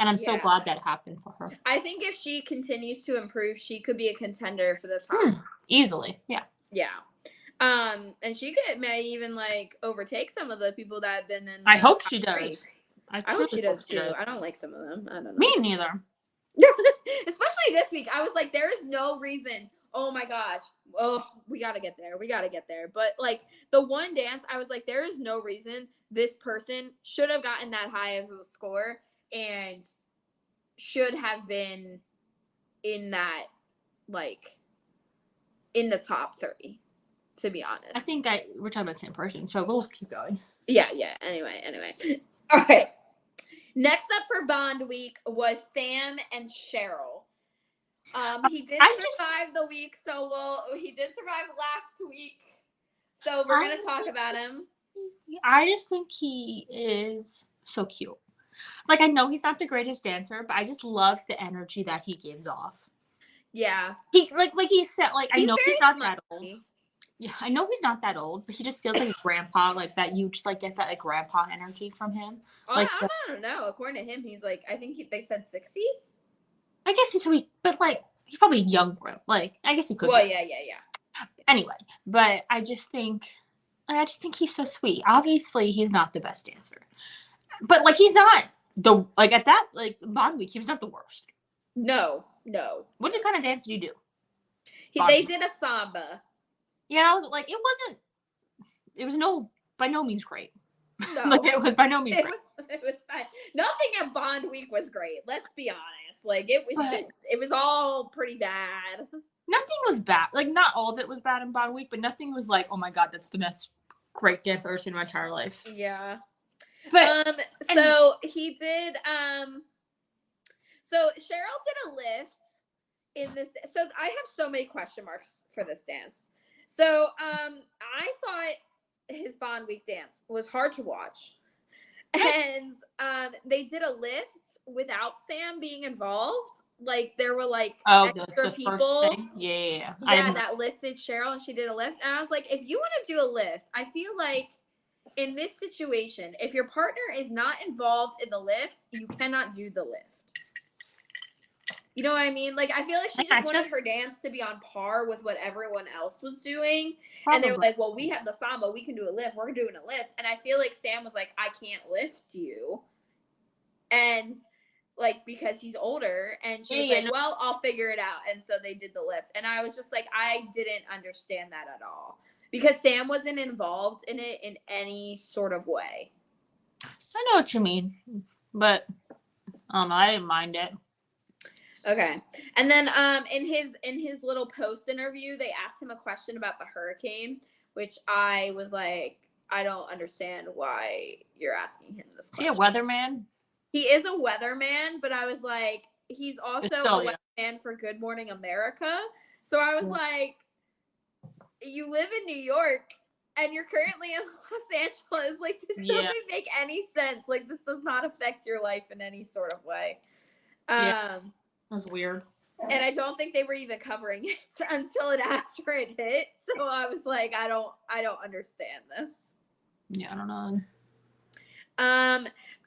And I'm so glad that happened for her. I think if she continues to improve, she could be a contender for the top. Easily, yeah. Yeah. And she may even like overtake some of the people that have been in. I hope she does. I hope she does too. I don't like some of them. I don't know. Me neither. Especially this week. I was like, there is no reason. Oh my gosh. Oh, we got to get there. But like the one dance, I was like, there is no reason this person should have gotten that high of a score. And should have been in that, like, in the top 3, to be honest. I think we're talking about the same person, so we'll keep going. Yeah. Anyway. All right. Next up for Bond Week was Sam and Cheryl. He did survive the week, so he did survive last week. So we're going to talk about him. I just think he is so cute. Like, I know he's not the greatest dancer, but I just love the energy that he gives off. Yeah. He like he said, like, I know he's not smart. That old. Yeah, I know he's not that old, but he just feels like a grandpa, like that. You just like get that like grandpa energy from him. Like, I don't know. According to him, he's like, I think they said 60s. I guess he's sweet, but like he's probably young. Like, I guess he could. Well, yeah. Anyway, but I just think he's so sweet. Obviously, he's not the best dancer, but like he's not at that like Bond Week, he was not the worst. No. What kind of dance did you do? They did a samba. Yeah, I was like, it was by no means great. No. Like, it was by no means great. It was fine. Nothing at Bond Week was great. Let's be honest. Like, it was all pretty bad. Nothing was bad. Like, not all of it was bad in Bond Week, but nothing was like, oh my God, that's the best great dance I've ever seen in my entire life. Yeah. But so he did so Cheryl did a lift in this. So I have so many question marks for this dance. So I thought his Bond Week dance was hard to watch. And they did a lift without Sam being involved. Like, there were like extra people. First thing? Yeah. That lifted Cheryl, and she did a lift. And I was like, if you want to do a lift, I feel like in this situation, if your partner is not involved in the lift, you cannot do the lift. You know what I mean? Like, I feel like she just wanted her dance to be on par with what everyone else was doing. Probably. And they were like, well, we have the samba. We can do a lift. We're doing a lift. And I feel like Sam was like, I can't lift you. And, like, because he's older. And she was like, well, I'll figure it out. And so they did the lift. And I was just like, I didn't understand that at all. Because Sam wasn't involved in it in any sort of way. I know what you mean. But, I don't know. I didn't mind it. Okay. And then in his little post interview, they asked him a question about the hurricane, which I was like, I don't understand why you're asking him this question. Is he a weatherman? He is a weatherman, but I was like, he's also a weatherman for Good Morning America. So I was like, you live in New York and you're currently in Los Angeles. Like, this doesn't make any sense. Like, this does not affect your life in any sort of way. That's weird. And I don't think they were even covering it until after it hit. So I was like, I don't understand this. Yeah, I don't know.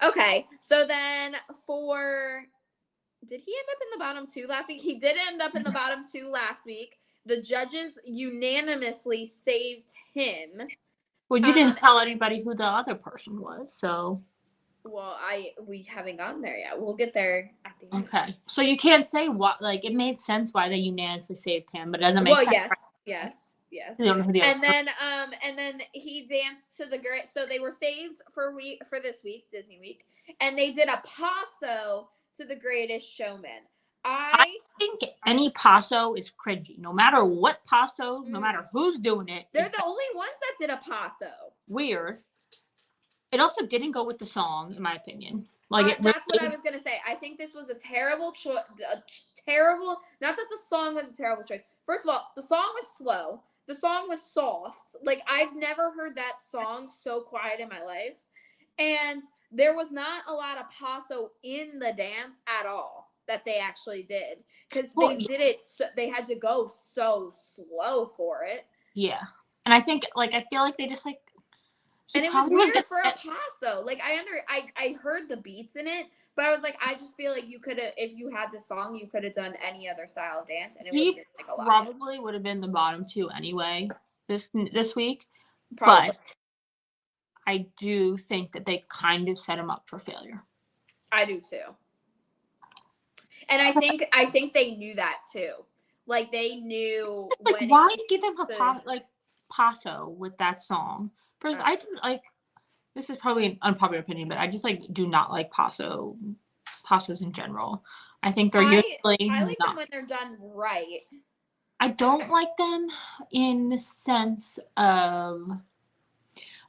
Okay. So then did he end up in the bottom 2 last week? He did end up in the bottom 2 last week. The judges unanimously saved him. Well, you didn't tell anybody who the other person was, so. Well, we haven't gotten there yet. We'll get there at the end. Okay. So you can't say what, like, it made sense why they unanimously saved him, but it doesn't make sense. Well, yes. You don't know who the other and then he danced to the great. So they were saved for this week, Disney week, and they did a paso to the Greatest Showman. I think any paso is cringy. No matter what paso, no matter who's doing it. They're the only ones that did a paso. Weird. It also didn't go with the song, in my opinion. Like that's what I was gonna say. I think this was a terrible choice. Not that the song was a terrible choice. First of all, the song was slow. The song was soft. Like, I've never heard that song so quiet in my life. And there was not a lot of paso in the dance at all that they actually did. Because did it, they had to go so slow for it. Yeah. And I think, like, I feel like they just, like, and it was weird for a paso. Like, I heard the beats in it, but I was like, I just feel like you could have, if you had the song, you could have done any other style of dance, and it would have been like a lot. Probably would have been the bottom 2 anyway this week. Probably. But I do think that they kind of set him up for failure. I do too. And I think they knew that too. Like, they knew. Like, why give him a paso with that song? First, I do, like, this is probably an unpopular opinion, but I just, like, do not like paso passos in general. I think they're I usually like not. them when they're done right. I don't like them in the sense of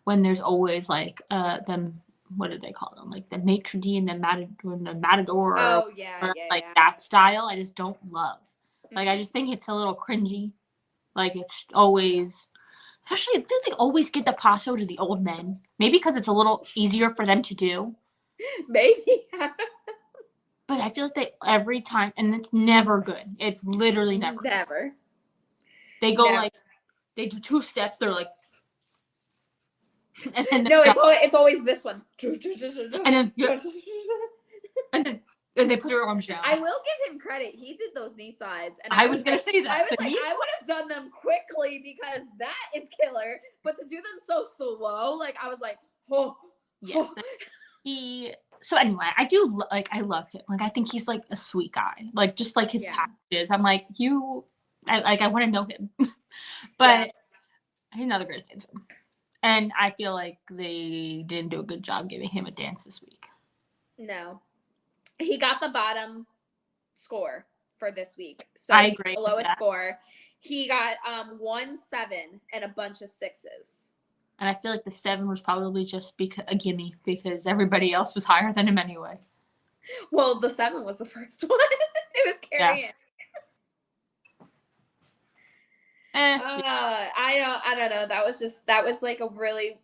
when there's always like them, what do they call them? Like the maitre d' and the matador Oh yeah, or yeah, like yeah. that style. I just don't love. Like I just think it's a little cringy. Like it's always, especially I feel like they always get the passo to the old men. Maybe because it's a little easier for them to do. Maybe. But I feel like they every time, and it's never good. It's literally never. Never. They go like they do 2 steps. They're like, and then no, it's always this one. and then yeah, and they put their arms down. I will give him credit. He did those knee slides, and I was gonna say that. I was like, I would have done them quickly because that is killer. But to do them so slow, like I was like, oh yes. So anyway, I love him. Like I think he's like a sweet guy. Like just like his passages. I'm like I want to know him. But he's another great dancer. And I feel like they didn't do a good job giving him a dance this week. No. He got the bottom score for this week. So I agree. The lowest score. He got 1 7 and a bunch of 6s. And I feel like the 7 was probably just a gimme because everybody else was higher than him anyway. Well, the 7 was the first one. It was carrying. I don't know. That was like a really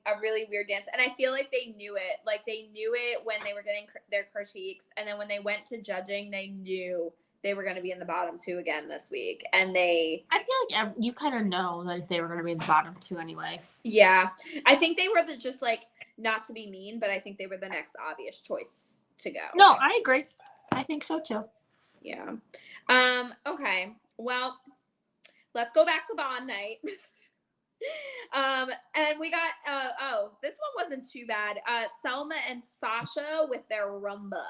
weird dance, and I feel like they knew it. Like they knew it when they were getting their critiques, and then when they went to judging, they knew they were going to be in the bottom 2 again this week, and I feel like you kind of know that they were going to be in the bottom 2 anyway. Yeah, I think they were just like, not to be mean, but I think they were the next obvious choice to go. No, I agree. I think so too. Yeah. Okay. Well, let's go back to Bond night. And we got this one wasn't too bad. Selma and Sasha with their rumba.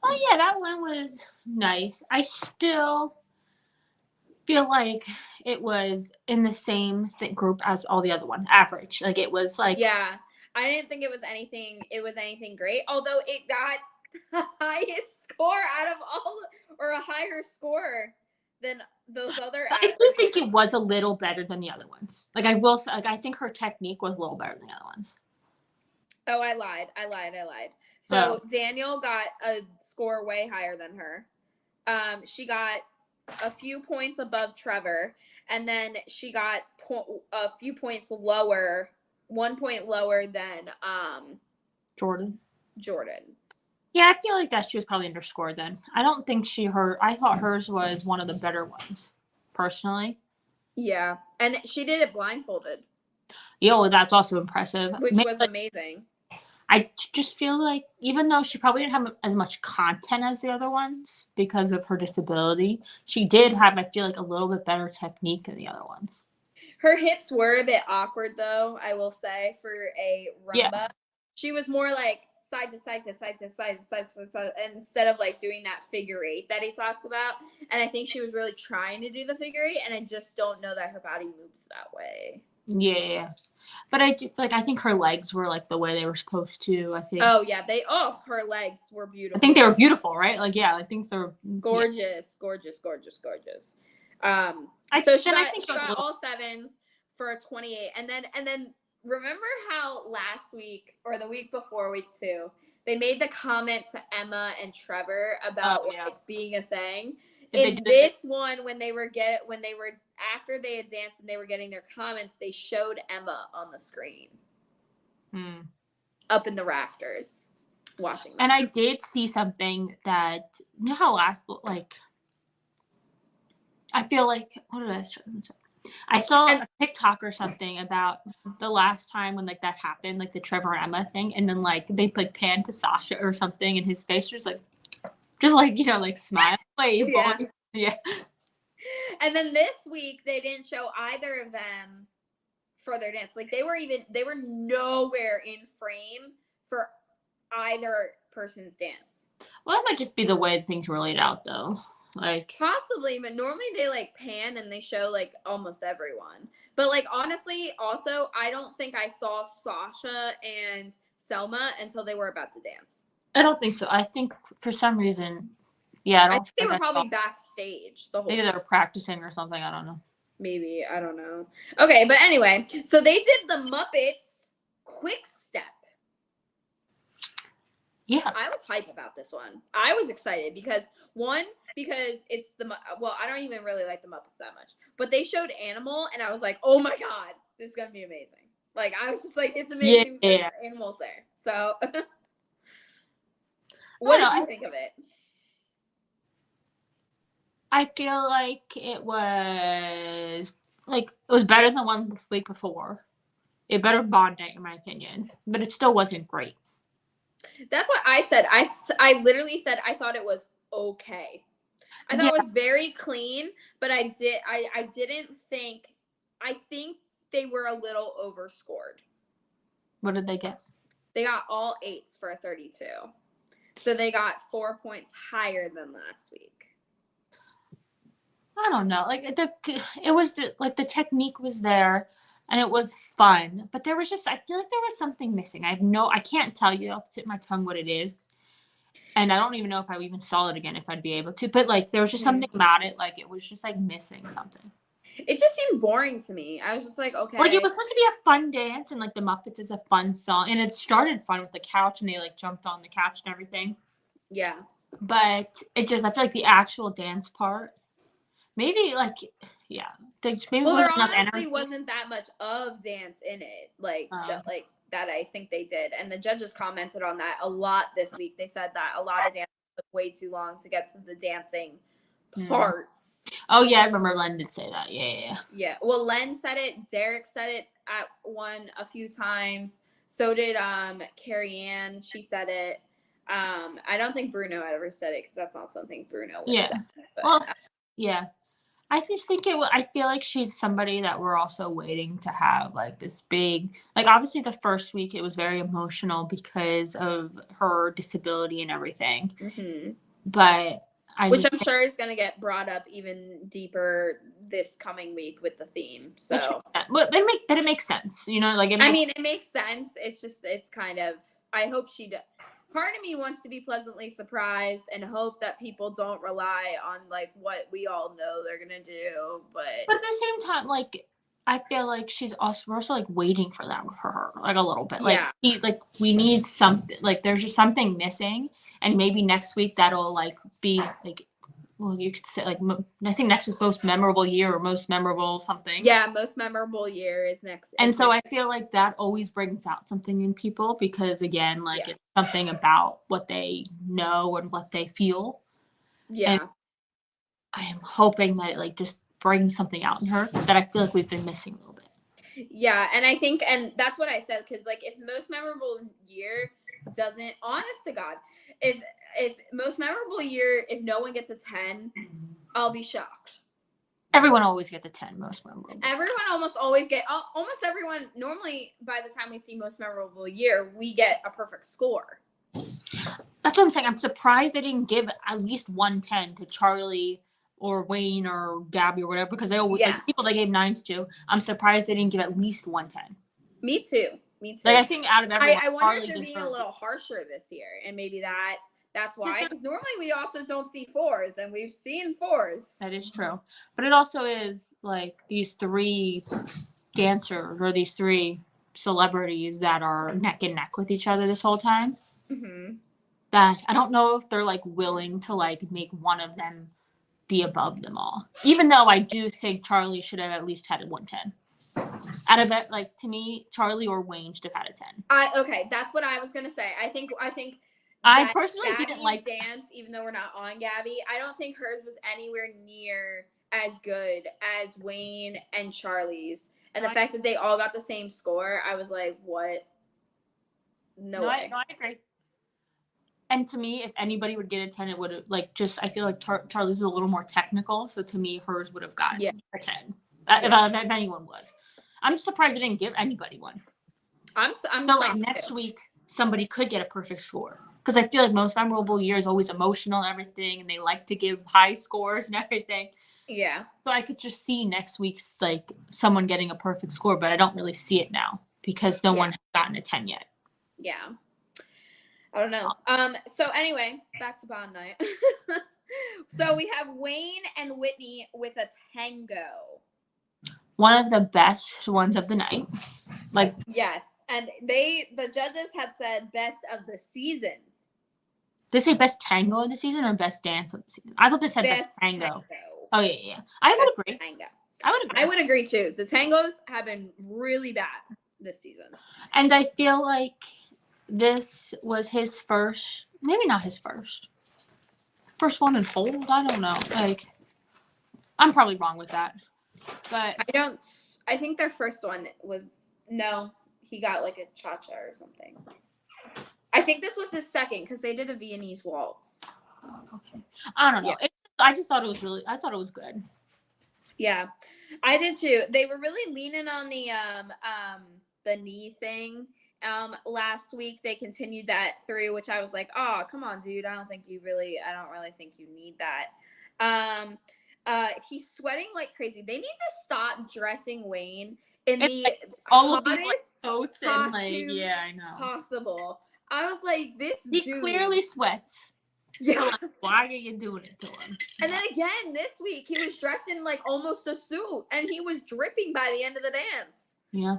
Oh yeah, that one was nice. I still feel like it was in the same group as all the other ones, average. Like it was like I didn't think it was anything great, although it got the highest score out of all, or a higher score than those other. I do think it was a little better than the other ones. Like I will say, like I think her technique was a little better than the other ones. Oh, I lied. So Daniel got a score way higher than her. She got a few points above Trevor, and then she got a few points lower, 1 point lower than Jordan. Yeah, I feel like that she was probably underscored then. I don't think I thought hers was one of the better ones, personally. Yeah, and she did it blindfolded. Yeah, well, that's also impressive. Which was amazing. I just feel like even though she probably didn't have as much content as the other ones because of her disability, she did have, I feel like, a little bit better technique than the other ones. Her hips were a bit awkward, though, I will say, for a rumba. Yeah. She was more like side to side to side to side to side to side, instead of like doing that figure 8 that he talked about. And I think she was really trying to do the figure 8, and I just don't know that her body moves that way. Yeah. But I think her legs were like the way they were supposed to. I think. Oh yeah, her legs were beautiful. I think they were beautiful, right? Like yeah, I think they're gorgeous. So she got all 7s for a 28, and then remember how last week or the week before week 2 they made the comment to Emma and Trevor about being a thing. In this one, when they were after they had danced and they were getting their comments, they showed Emma on the screen, up in the rafters, watching them. And I did see something that how I feel like what did I show? I saw a TikTok or something about the last time when like that happened, like the Trevor and Emma thing, and then like they like panned to Sasha or something, and his face was like. Just like, like smile. Yeah. And then this week they didn't show either of them for their dance. Like they were nowhere in frame for either person's dance. Well, that might just be the way things were laid out though. Like possibly, but normally they like pan and they show like almost everyone. But like honestly, also I don't think I saw Sasha and Selma until they were about to dance. I don't think so. I think for some reason, yeah, I think they were probably backstage the whole maybe time. they were practicing or something. I don't know. Maybe. I don't know. Okay, but anyway, so they did the Muppets Quick Step. Yeah. I was hype about this one. I was excited because it's well, I don't even really like the Muppets that much, but they showed Animal, and I was like, oh my god, this is gonna be amazing. Like, I was just like, it's amazing because Animal's there. So, what did you think of it? I feel like it was better than one the week before. It better Bond night, in my opinion, but it still wasn't great. That's what I said. I literally said I thought it was okay. I thought it was very clean, but I didn't think. I think they were a little overscored. What did they get? They got all 8s for a 32, so they got 4 points higher than last week. I don't know. Like the technique was there. And it was fun, but there was just, I feel like there was something missing. I can't tell you off the tip of my tongue what it is. And I don't even know if I even saw it again, if I'd be able to, but like, there was just something about it. Like, it was just like missing something. It just seemed boring to me. I was just like, okay. Like, it was supposed to be a fun dance, and like the Muppets is a fun song. And it started fun with the couch, and they like jumped on the couch and everything. Yeah. But I feel like the actual dance part, maybe like, yeah. Maybe well, there honestly wasn't that much of dance in it, like that I think they did, and the judges commented on that a lot this week. They said that a lot of dance took way too long to get to the dancing parts. Oh yeah, I remember Len did say that. Yeah. Well, Len said it. Derek said it at a few times. So did Carrie Ann. She said it. I don't think Bruno ever said it because that's not something Bruno would say. But, well, yeah. I just think I feel like she's somebody that we're also waiting to have like this big, like obviously the first week it was very emotional because of her disability and everything. Mm-hmm. But which I'm sure is going to get brought up even deeper this coming week with the theme. So, it makes sense, you know, like, it makes sense. It's just, it's kind of, I hope she does. Part of me wants to be pleasantly surprised and hope that people don't rely on like what we all know they're gonna do. But at the same time, like, I feel like we're also like waiting for that for her, like a little bit. Like, we need something. Like, there's just something missing, and maybe next week that'll like be like, well, you could say like, I think next week's most memorable year or most memorable something. Yeah, most memorable year is next. And so I feel like that always brings out something in people because, again, like it's something about what they know and what they feel. Yeah. And I am hoping that it like just brings something out in her that I feel like we've been missing a little bit. Yeah, and I think, and that's what I said, because like if most memorable year doesn't, honest to God, if most memorable year, if no one gets a 10, I'll be shocked. Everyone always gets a 10, most memorable. Everyone almost everyone, normally by the time we see most memorable year, we get a perfect score. That's what I'm saying. I'm surprised they didn't give at least 110 to Charlie or Wayne or Gabby or whatever, because they always, like, people they gave 9s to. I'm surprised they didn't give at least 110. Me too. Like, I think out of everyone, I wonder if they're being a little harsher this year, and maybe that's why. Because normally we also don't see 4s, and we've seen 4s. That is true. But it also is like these 3 dancers or these 3 celebrities that are neck and neck with each other this whole time. Mm-hmm. That I don't know if they're like willing to like make one of them be above them all. Even though I do think Charlie should have at least had a 110. Out of it, like, to me, Charlie or Wayne should have had a 10. Okay, that's what I was gonna say. I think I personally Gabby's didn't like dance, even though we're not on Gabby. I don't think hers was anywhere near as good as Wayne and Charlie's. And the fact that they all got the same score, I was like, what? No way. I agree. And to me, if anybody would get a 10, it would have, like, just, I feel like Charlie's was a little more technical. So to me, hers would have gotten a 10. If anyone was. I'm surprised they didn't give anybody one. I'm so like next week, somebody could get a perfect score. Because I feel like most memorable year is always emotional and everything, and they like to give high scores and everything. Yeah. So I could just see next week's, like, someone getting a perfect score, but I don't really see it now because no one has gotten a 10 yet. Yeah. I don't know. So anyway, back to Bond night. So we have Wayne and Whitney with a tango. One of the best ones of the night. Like, yes. And the judges had said best of the season. Did they say best tango of the season or best dance of the season? I thought they said best tango. Oh, yeah. I would agree. Tango. I would agree too. The tangos have been really bad this season. And I feel like this was his first, maybe not his first one in hold. I don't know. Like, I'm probably wrong with that. But I think their first one was, no, he got like a cha-cha or something. I think this was his second because they did a Viennese Waltz. Okay. I don't know. Yeah. I just thought it was I thought it was good. Yeah, I did too. They were really leaning on the knee thing. Last week they continued that through, which I was like, oh, come on, dude. I don't really think you need that. He's sweating like crazy. They need to stop dressing Wayne in the all of these coats and I know possible. I was like, he clearly sweats. Yeah. So, why are you doing it to him? And then again this week he was dressed in like almost a suit and he was dripping by the end of the dance. Yeah.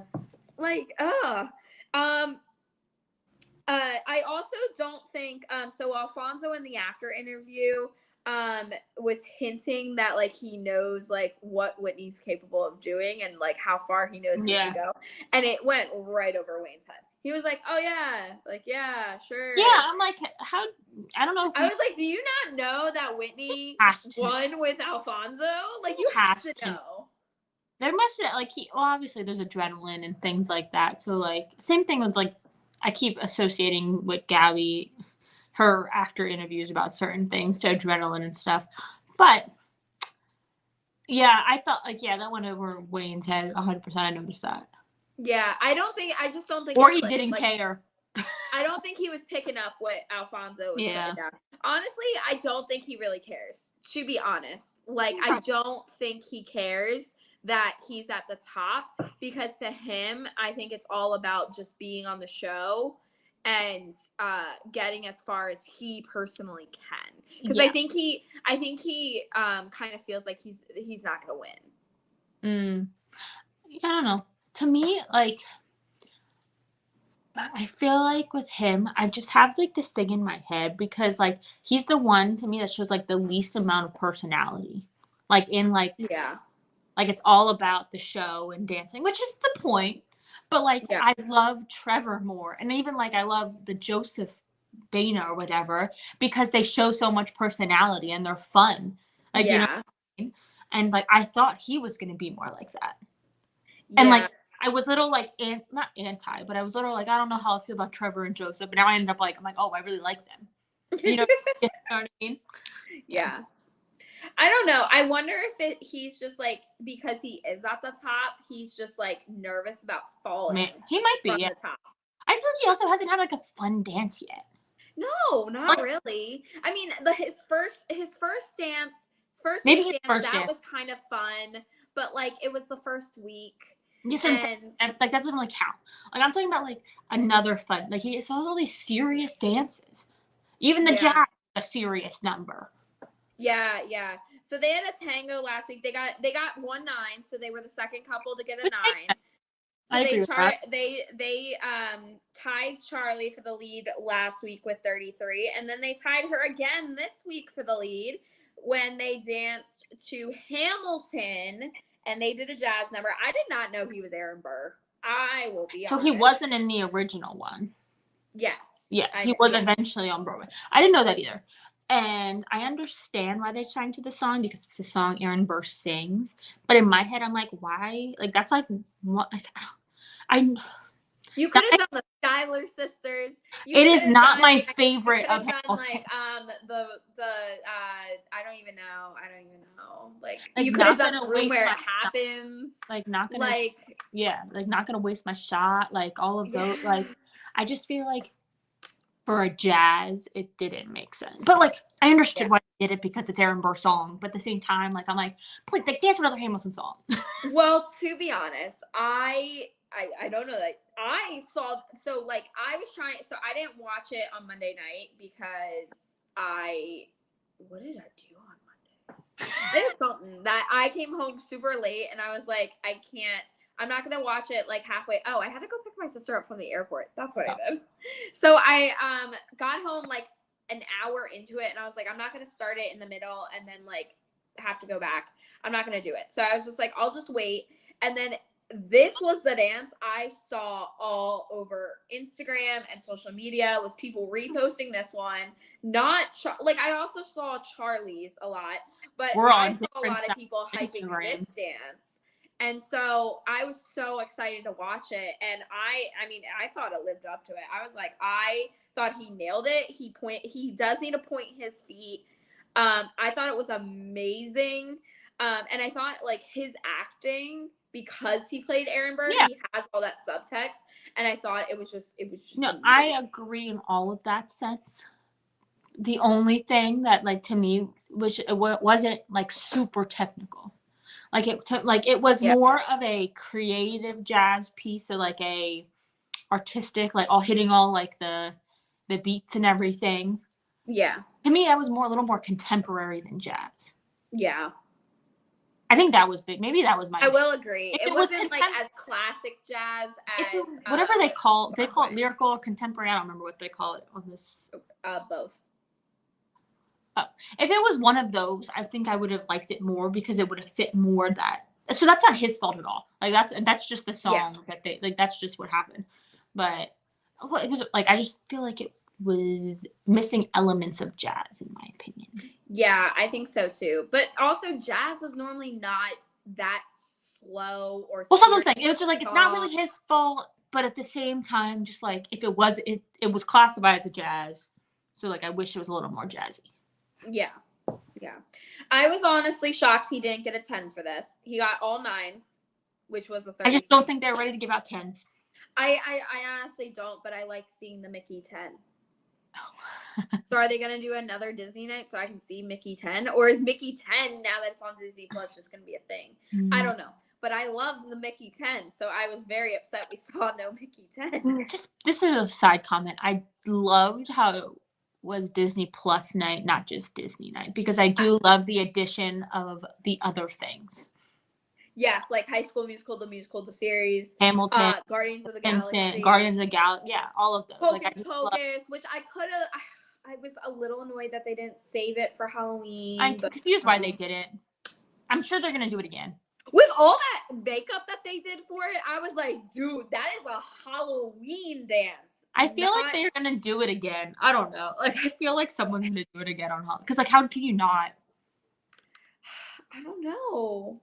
Like, I also don't think so Alfonso in the after interview was hinting that like he knows like what Whitney's capable of doing and like how far he knows he can go. And it went right over Wayne's head. He was like, oh yeah, like, yeah, sure. Yeah, I'm like, how, I don't know. I was like, do you not know that Whitney won with Alfonso? Like, you have to know. There must have, like, obviously there's adrenaline and things like that. So, like, same thing with, like, I keep associating with Gabby, her after interviews about certain things to adrenaline and stuff. But, yeah, I thought, like, yeah, that went over Wayne's head 100%. I noticed that. Yeah, I just don't think. Or he didn't care. I don't think he was picking up what Alfonso was putting down. Honestly, I don't think he really cares, to be honest. Like, I don't think he cares that he's at the top because to him, I think it's all about just being on the show and getting as far as he personally can. Because I think he kind of feels like he's not going to win. Yeah, I don't know. To me, like, I feel like with him, I just have, like, this thing in my head because, like, he's the one, to me, that shows, like, the least amount of personality. Like, in, like, like, it's all about the show and dancing, which is the point. But, like, I love Trevor more. And even, like, I love the Joseph Boehner or whatever because they show so much personality and they're fun. Like, you know what I mean? And, like, I thought he was going to be more like that. Yeah. And, like, I was a little, like, not anti, but I was a little, like, I don't know how I feel about Trevor and Joseph. But now I ended up, like, I'm like, oh, I really like them. You know what I mean? Yeah. I don't know. I wonder if he's just, like, because he is at the top, he's just, like, nervous about falling. He might be, from the top. I feel like he also hasn't had, like, a fun dance yet. No, not really. I mean, his first dance, that was kind of fun. But, like, it was the first week. Yes, and like, that doesn't really count. Like, I'm talking about, like, another fun. Like, it's all these serious dances. Even the jazz is a serious number. Yeah. So they had a tango last week. They got 1-9, so they were the second couple to get a 9. So they tied Charlie for the lead last week with 33, and then they tied her again this week for the lead when they danced to Hamilton. And they did a jazz number. I did not know he was Aaron Burr. I will be honest. So he wasn't in the original one. Yes. Yeah, he was eventually on Broadway. I didn't know that either. And I understand why they sang to the song because it's the song Aaron Burr sings. But in my head, I'm like, why? Like, that's like, what? Like, you could have done the Schuyler Sisters. It is not my favorite of Hamilton. Like I don't even know. Like you could have done Room Where It Happens. Like not gonna waste my shot. Like all of those. Like I just feel like for a jazz, it didn't make sense. But like I understood why they did it because it's Aaron Burr's song. But at the same time, like I'm like, please, like dance another Hamilton song. Well, to be honest, I don't know that I didn't watch it on Monday night because what did I do on Monday? I did something that I came home super late and I was like, I'm not going to watch it like halfway. Oh, I had to go pick my sister up from the airport. That's what I did. So I got home like an hour into it and I was like, I'm not going to start it in the middle and then like have to go back. I'm not going to do it. So I was just like, I'll just wait. And then this was the dance I saw all over Instagram and social media, was people reposting this one. I also saw Charlie's a lot, but I saw a lot of people hyping this dance. And so I was so excited to watch it. And I thought it lived up to it. I was like, I thought he nailed it. He does need to point his feet. I thought it was amazing. And I thought like his acting, because he played Aaron Burr, he has all that subtext. And I thought it was just no, amazing. I agree in all of that sense. The only thing that like to me wasn't like super technical. Like it was more of a creative jazz piece, or like a artistic, like hitting all like the beats and everything. Yeah. To me, that was a little more contemporary than jazz. Yeah. I think that was big. Maybe that was my. I will agree. It wasn't like as classic jazz as whatever they call it lyrical or contemporary. I don't remember what they call it on this. Both. If it was one of those, I think I would have liked it more because it would have fit more that. So that's not his fault at all. Like that's just the song that they like. That's just what happened. But it was like I just feel like it was missing elements of jazz, in my opinion. Yeah, I think so too. But also, jazz is normally not that slow or. Well, something I'm saying, it's just like it's not really his fault, but at the same time, just like if it was, it was classified as a jazz. So like I wish it was a little more jazzy. Yeah. I was honestly shocked he didn't get a 10 for this. He got all 9s, which was a 30. I just don't think they're ready to give out 10s. I honestly don't, but I like seeing the Mickey 10. So are they going to do another Disney night so I can see Mickey 10? Or is Mickey 10, now that it's on Disney Plus, just going to be a thing? I don't know. But I love the Mickey 10, so I was very upset we saw no Mickey 10. This is a side comment. I loved how it was Disney Plus night, not just Disney night, because I do love the addition of the other things. Yes, like High School Musical, the musical, the series, Hamilton, Guardians of the Galaxy, yeah, all of those. Hocus Pocus, which I was a little annoyed that they didn't save it for Halloween. I'm confused why they didn't. I'm sure they're gonna do it again. With all that makeup that they did for it, I was like, dude, that is a Halloween dance. I feel like they're gonna do it again. I don't know. Like I feel like someone's gonna do it again on Halloween. Because like, how can you not? I don't know.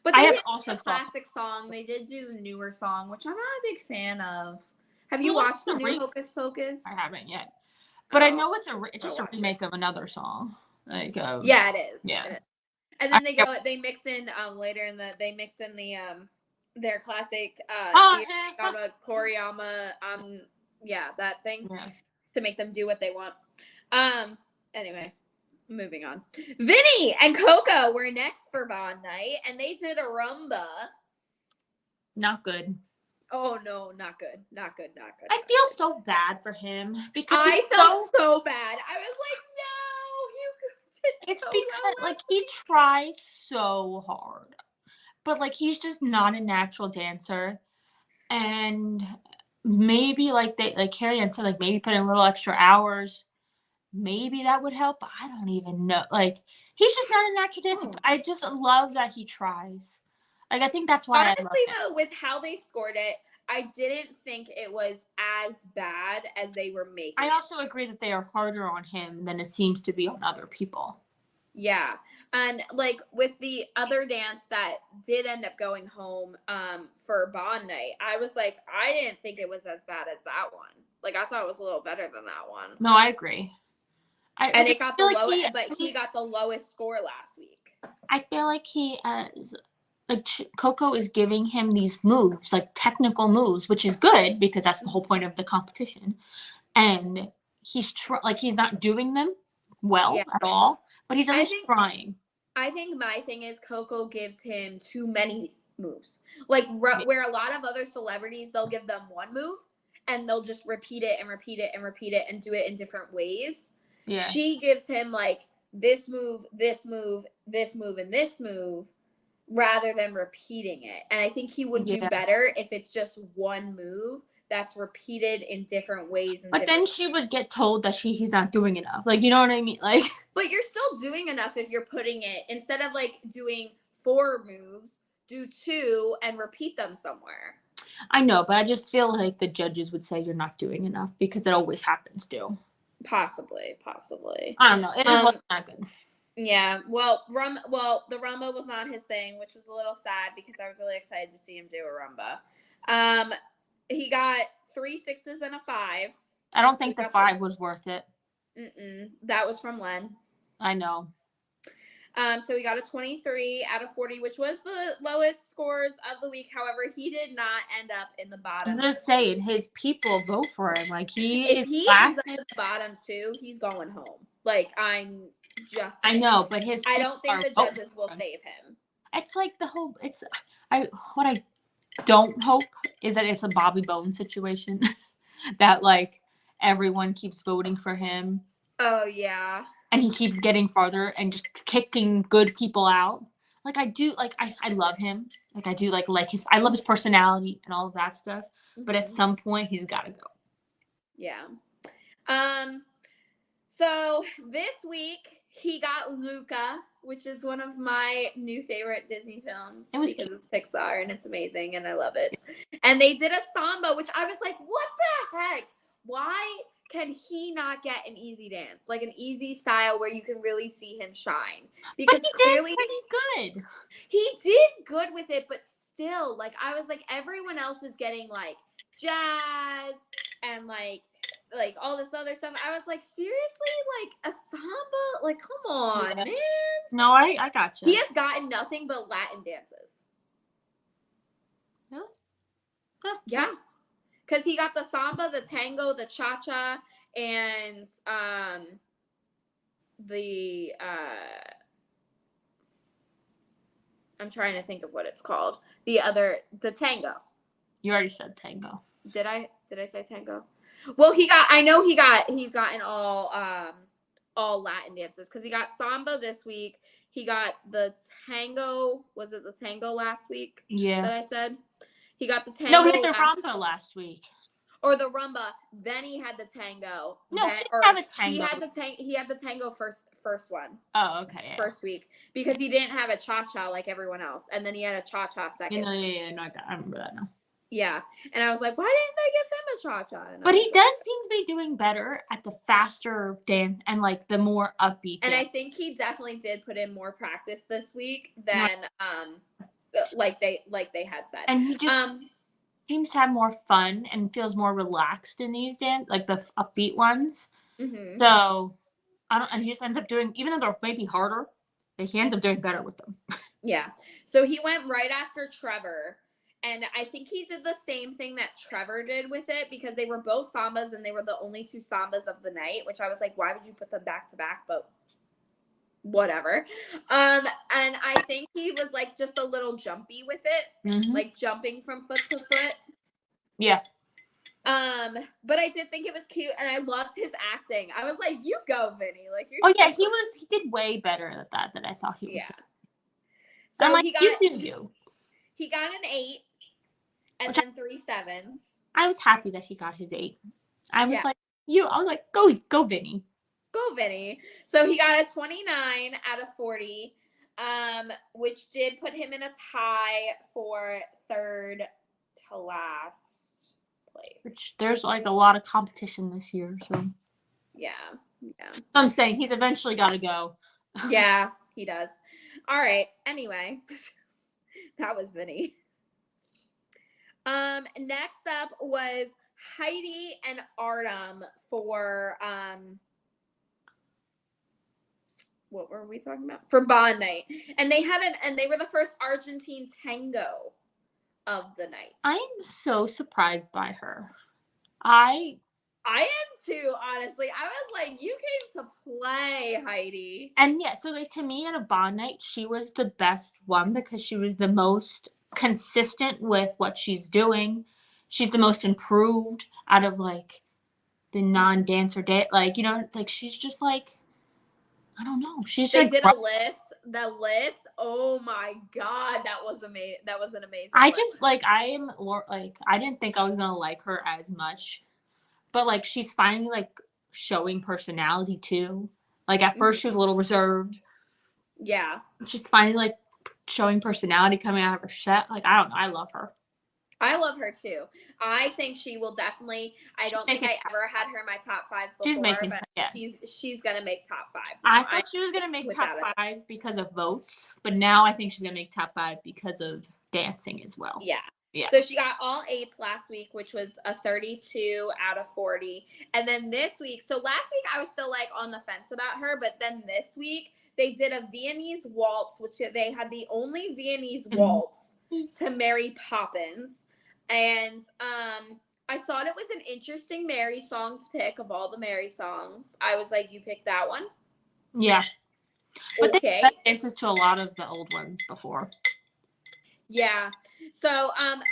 But they did also a classic song. They did do a newer song, which I'm not a big fan of. Have you watched the new Hocus Pocus? I haven't yet. But I know it's just a remake of another song. Like yeah, it is. Yeah. It is. And then they mix in later their classic Koriyama that thing to make them do what they want. Anyway, moving on. Vinny and Coco were next for Bond night, and they did a rumba. Not good. Oh no, not good. I feel so bad for him because I felt so bad. I was like, no, you did it's because like he tries so hard, but like he's just not a natural dancer, and maybe like Carrie Ann said, like maybe put in a little extra hours, maybe that would help. But I don't even know. Like he's just not a natural dancer. Oh. I just love that he tries. Like I think that's why. Honestly, though, with how they scored it, I didn't think it was as bad as they were making. I also agree that they are harder on him than it seems to be on other people. Yeah. And like with the other dance that did end up going home for Bond night, I was like, I didn't think it was as bad as that one. Like I thought it was a little better than that one. No, I agree. And it got the lowest, but he got the lowest score last week. I feel like he like Coco is giving him these moves, like technical moves, which is good because that's the whole point of the competition. And he's he's not doing them well at all, but he's at least trying. I think my thing is Coco gives him too many moves. Like where a lot of other celebrities, they'll give them one move and they'll just repeat it and repeat it and repeat it and do it in different ways. Yeah. She gives him like this move, this move, this move, and this move rather than repeating it. And I think he would do better if it's just one move that's repeated in different ways. But then she would get told that he's not doing enough. Like, you know what I mean? Like, but you're still doing enough if you're putting it, instead of like doing 4 moves, do 2 and repeat them somewhere. I know, but I just feel like the judges would say you're not doing enough because it always happens too. Possibly. I don't know. It is not good. Yeah. Well, the rumba was not his thing, which was a little sad because I was really excited to see him do a rumba. He got 3 6s and a 5. I don't think the 5 was worth it. That was from Len. I know. So he got a 23 out of 40, which was the lowest scores of the week. However, he did not end up in the bottom. I'm just saying, his people vote for him. Like, if he ends up in the bottom 2, he's going home. Like, I'm just saying. I know, but I don't think the judges will save him. It's like the whole, what I don't hope is that it's a Bobby Bones situation. That, like, everyone keeps voting for him. Oh, yeah. And he keeps getting farther and just kicking good people out. Like, I do, like, I love him. Like, I do, like his, I love his personality and all of that stuff. But at some point, he's got to go. Yeah. So this week, he got Luca, which is one of my new favorite Disney films because it's Pixar and it's amazing and I love it. And they did a samba, which I was like, what the heck? Why can he not get an easy dance, like an easy style where you can really see him shine? Because but he clearly did pretty good. He did good with it, but still, like, I was like, everyone else is getting like jazz and like all this other stuff. I was like, seriously, like a samba? Like, come on, man. No, I got you. He has gotten nothing but Latin dances. Really? Yeah. Because he got the samba, the tango, the cha-cha, and I'm trying to think of what it's called. The tango. You already said tango. Did I say tango? Well, he's gotten all Latin dances because he got samba this week. He got the tango. Was it the tango last week? Yeah. That I said? He got the tango. No, he had the rumba last week. Or the rumba. Then he had the tango. No, he didn't have a tango. He had the tango first one. Oh, okay. Yeah. First week. Because he didn't have a cha-cha like everyone else. And then he had a cha-cha second. No, I remember that now. Yeah. And I was like, why didn't they give him a cha-cha? But he does seem to be doing better at the faster dance and like the more upbeat dance. And I think he definitely did put in more practice this week than like they had said. And he just seems to have more fun and feels more relaxed in these dance, like the upbeat ones. Mm-hmm. So and he just ends up doing, even though they're maybe harder, he ends up doing better with them. Yeah. So he went right after Trevor. And I think he did the same thing that Trevor did with it because they were both sambas and they were the only 2 sambas of the night, which I was like, why would you put them back to back? But whatever. And I think he was like just a little jumpy with it, like jumping from foot to foot. Yeah. But I did think it was cute and I loved his acting. I was like, you go, Vinny. Like, you're he did way better at that than I thought he was. Yeah. So I'm like, he got an 8 and then 3 7s. I was happy that he got his 8. I was like, go Vinny. Go Vinny. So he got a 29 out of 40, which did put him in a tie for 3rd to last place. Which there's like a lot of competition this year, so yeah. I'm saying he's eventually got to go. Yeah, he does. All right. Anyway, that was Vinny. Next up was Heidi and Artem for what were we talking about? For Bond Night. And they were the first Argentine tango of the night. I am so surprised by her. I am too, honestly. I was like, you came to play, Heidi. And yeah, so like to me at a Bond Night, she was the best one because she was the most consistent with what she's doing. She's the most improved out of like the non-dancer like, you know, like she's just like, I don't know. They did a lift. The lift. Oh my god, that was amazing. That was an amazing. I just like I didn't think I was gonna like her as much, but like she's finally like showing personality too. Like at first she was a little reserved. Yeah. She's finally like showing personality coming out of her set. Like I don't know. I love her. I love her too. I think she will definitely. I don't think I ever had her in my top 5 before, but she's gonna make top 5. I thought she was gonna make top 5 because of votes, but now I think she's gonna make top 5 because of dancing as well. Yeah. Yeah. So she got all 8s last week, which was a 32 out of 40. And then this week, so last week I was still like on the fence about her, but then this week they did a Viennese Waltz, which they had the only Viennese Waltz to Mary Poppins. And I thought it was an interesting Mary song to pick of all the Mary songs. I was like, you picked that one? Yeah. But they dances to a lot of the old ones before. Yeah. So,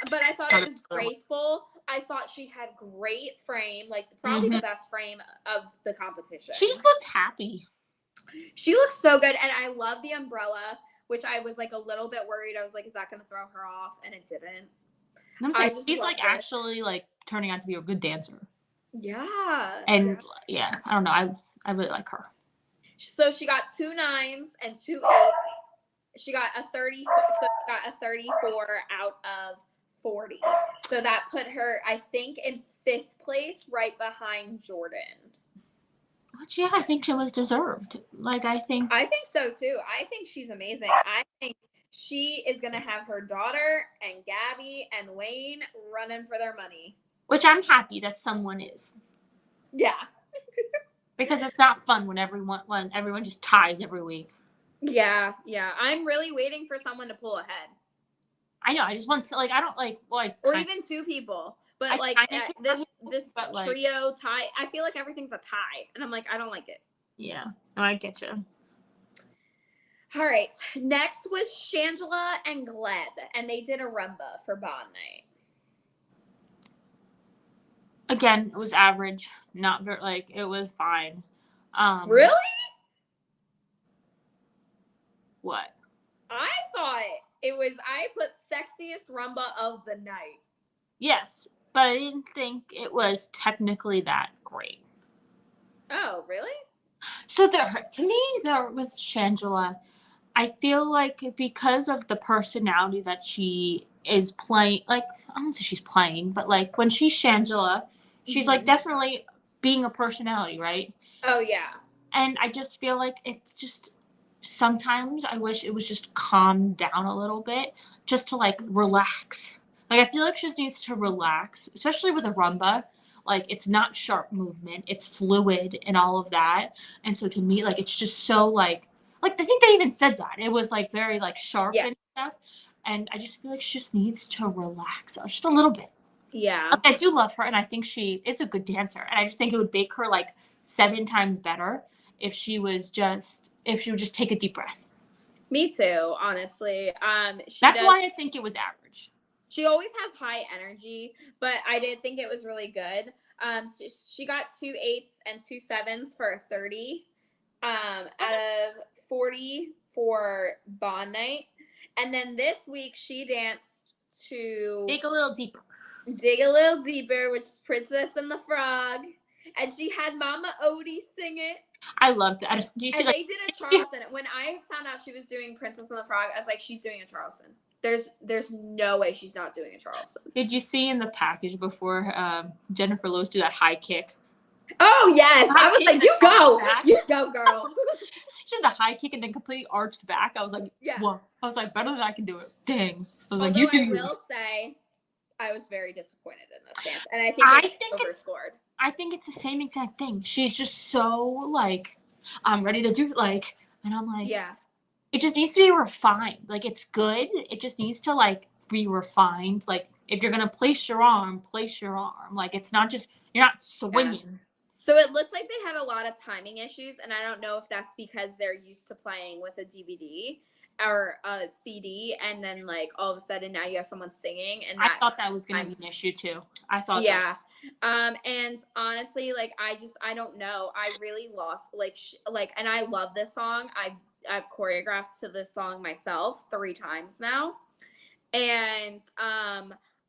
but I thought it was graceful. I thought she had great frame, like probably the best frame of the competition. She just looked happy. She looks so good. And I love the umbrella, which I was like a little bit worried. I was like, is that going to throw her off? And it didn't. I'm saying, she's like actually like turning out to be a good dancer. Yeah. And yeah, I don't know. I really like her. So she got 2 9s and 2 8s. She got a 30. So she got a 34 out of 40. So that put her, I think, in 5th place, right behind Jordan. Which yeah, I think she was deserved. Like I think so too. I think she's amazing. I think she is going to have her daughter and Gabby and Wayne running for their money. Which I'm happy that someone is. Yeah. Because it's not fun when everyone just ties every week. Yeah, yeah. I'm really waiting for someone to pull ahead. I know. I just want to like I don't like or even 2 people. But like this trio tie, I feel like everything's a tie. And I'm like, I don't like it. Yeah. No, I get you. All right. Next was Shangela and Gleb, and they did a rumba for Bond Night. Again, it was average. Not very, like, it was fine. Really? What? I thought it was, I put sexiest rumba of the night. Yes, but I didn't think it was technically that great. Oh, really? So to me, with Shangela, I feel like because of the personality that she is playing, like, I don't say she's playing, but like when she's Shangela, she's like definitely being a personality, right? Oh, yeah. And I just feel like it's just, sometimes I wish it was just calmed down a little bit just to like relax. Like, I feel like she just needs to relax, especially with a rumba. Like, it's not sharp movement. It's fluid and all of that. And so to me, like, it's just so like I think they even said that. It was like very like sharp and stuff. And I just feel like she just needs to relax just a little bit. Yeah. Like, I do love her and I think she is a good dancer. And I just think it would make her like 7 times better if she would just take a deep breath. Me too, honestly. That's why I think it was average. She always has high energy, but I did think it was really good. So she got 2 8s and 2 7s for a 30 out of 40 for Bond Night. And then this week she danced to Dig a Little Deeper, which is Princess and the Frog. And she had Mama Odie sing it. I loved that. They did a Charleston. When I found out she was doing Princess and the Frog, I was like, she's doing a Charleston. There's no way she's not doing a Charleston. Did you see in the package before Jennifer Lewis do that high kick? Oh, yes. I was like, you go. You go, girl. She did the high kick and then completely arched back. I was like, whoa. I was like, better than I can do it. Dang. I was like, you can do it. I will say, I was very disappointed in this dance. And I think they overscored. I think it's the same exact thing. She's just so, like, I'm ready to do, like, and I'm like, yeah. It just needs to be refined. Like, it's good. It just needs to, like, be refined. Like, if you're going to place your arm. Like, it's not just, you're not swinging. Yeah. So it looks like they had a lot of timing issues, and I don't know if that's because they're used to playing with a DVD. or a CD, and then like all of a sudden now you have someone singing, and I thought that was going to be an issue too. I thought yeah. And honestly, like I don't know. I really lost like, and I love this song. I've choreographed to this song myself 3 times now, and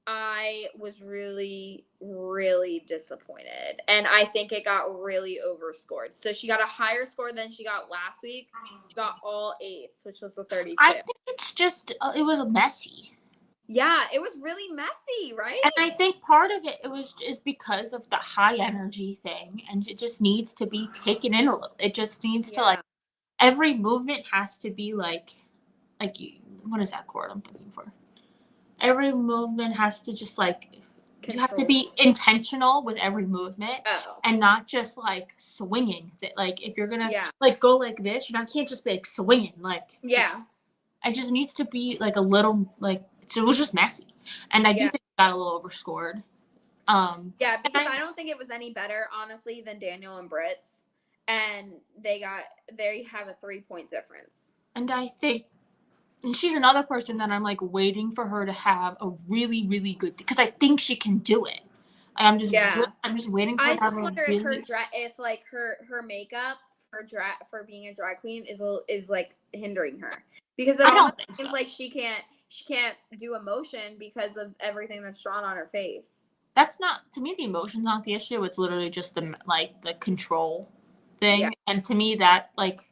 I was really, really disappointed. And I think it got really overscored. So she got a higher score than she got last week. She got all 8s, which was a 32. I think it's just, it was messy. Yeah, it was really messy, right? And I think part of it is because of the high energy thing. And it just needs to be taken in a little. It just needs to, like, every movement has to be like what is that chord I'm thinking for? Every movement has to just like you have to be intentional with every movement and not just like swinging. Like if you're gonna like go like this, you can't just be like swinging. Like it just needs to be like a little like it was just messy, and I do think it got a little overscored. Because I don't think it was any better honestly than Daniel and Brits, and they have a 3-point difference. And I think. And she's another person that I'm like waiting for her to have a really, really good because I think she can do it. I'm just waiting for her to have a wonder really... if like her makeup for being a drag queen is like hindering her, because it almost seems like she can't do emotion because of everything that's drawn on her face. That's not, to me, the emotion's not the issue. It's literally just the control thing. And to me that like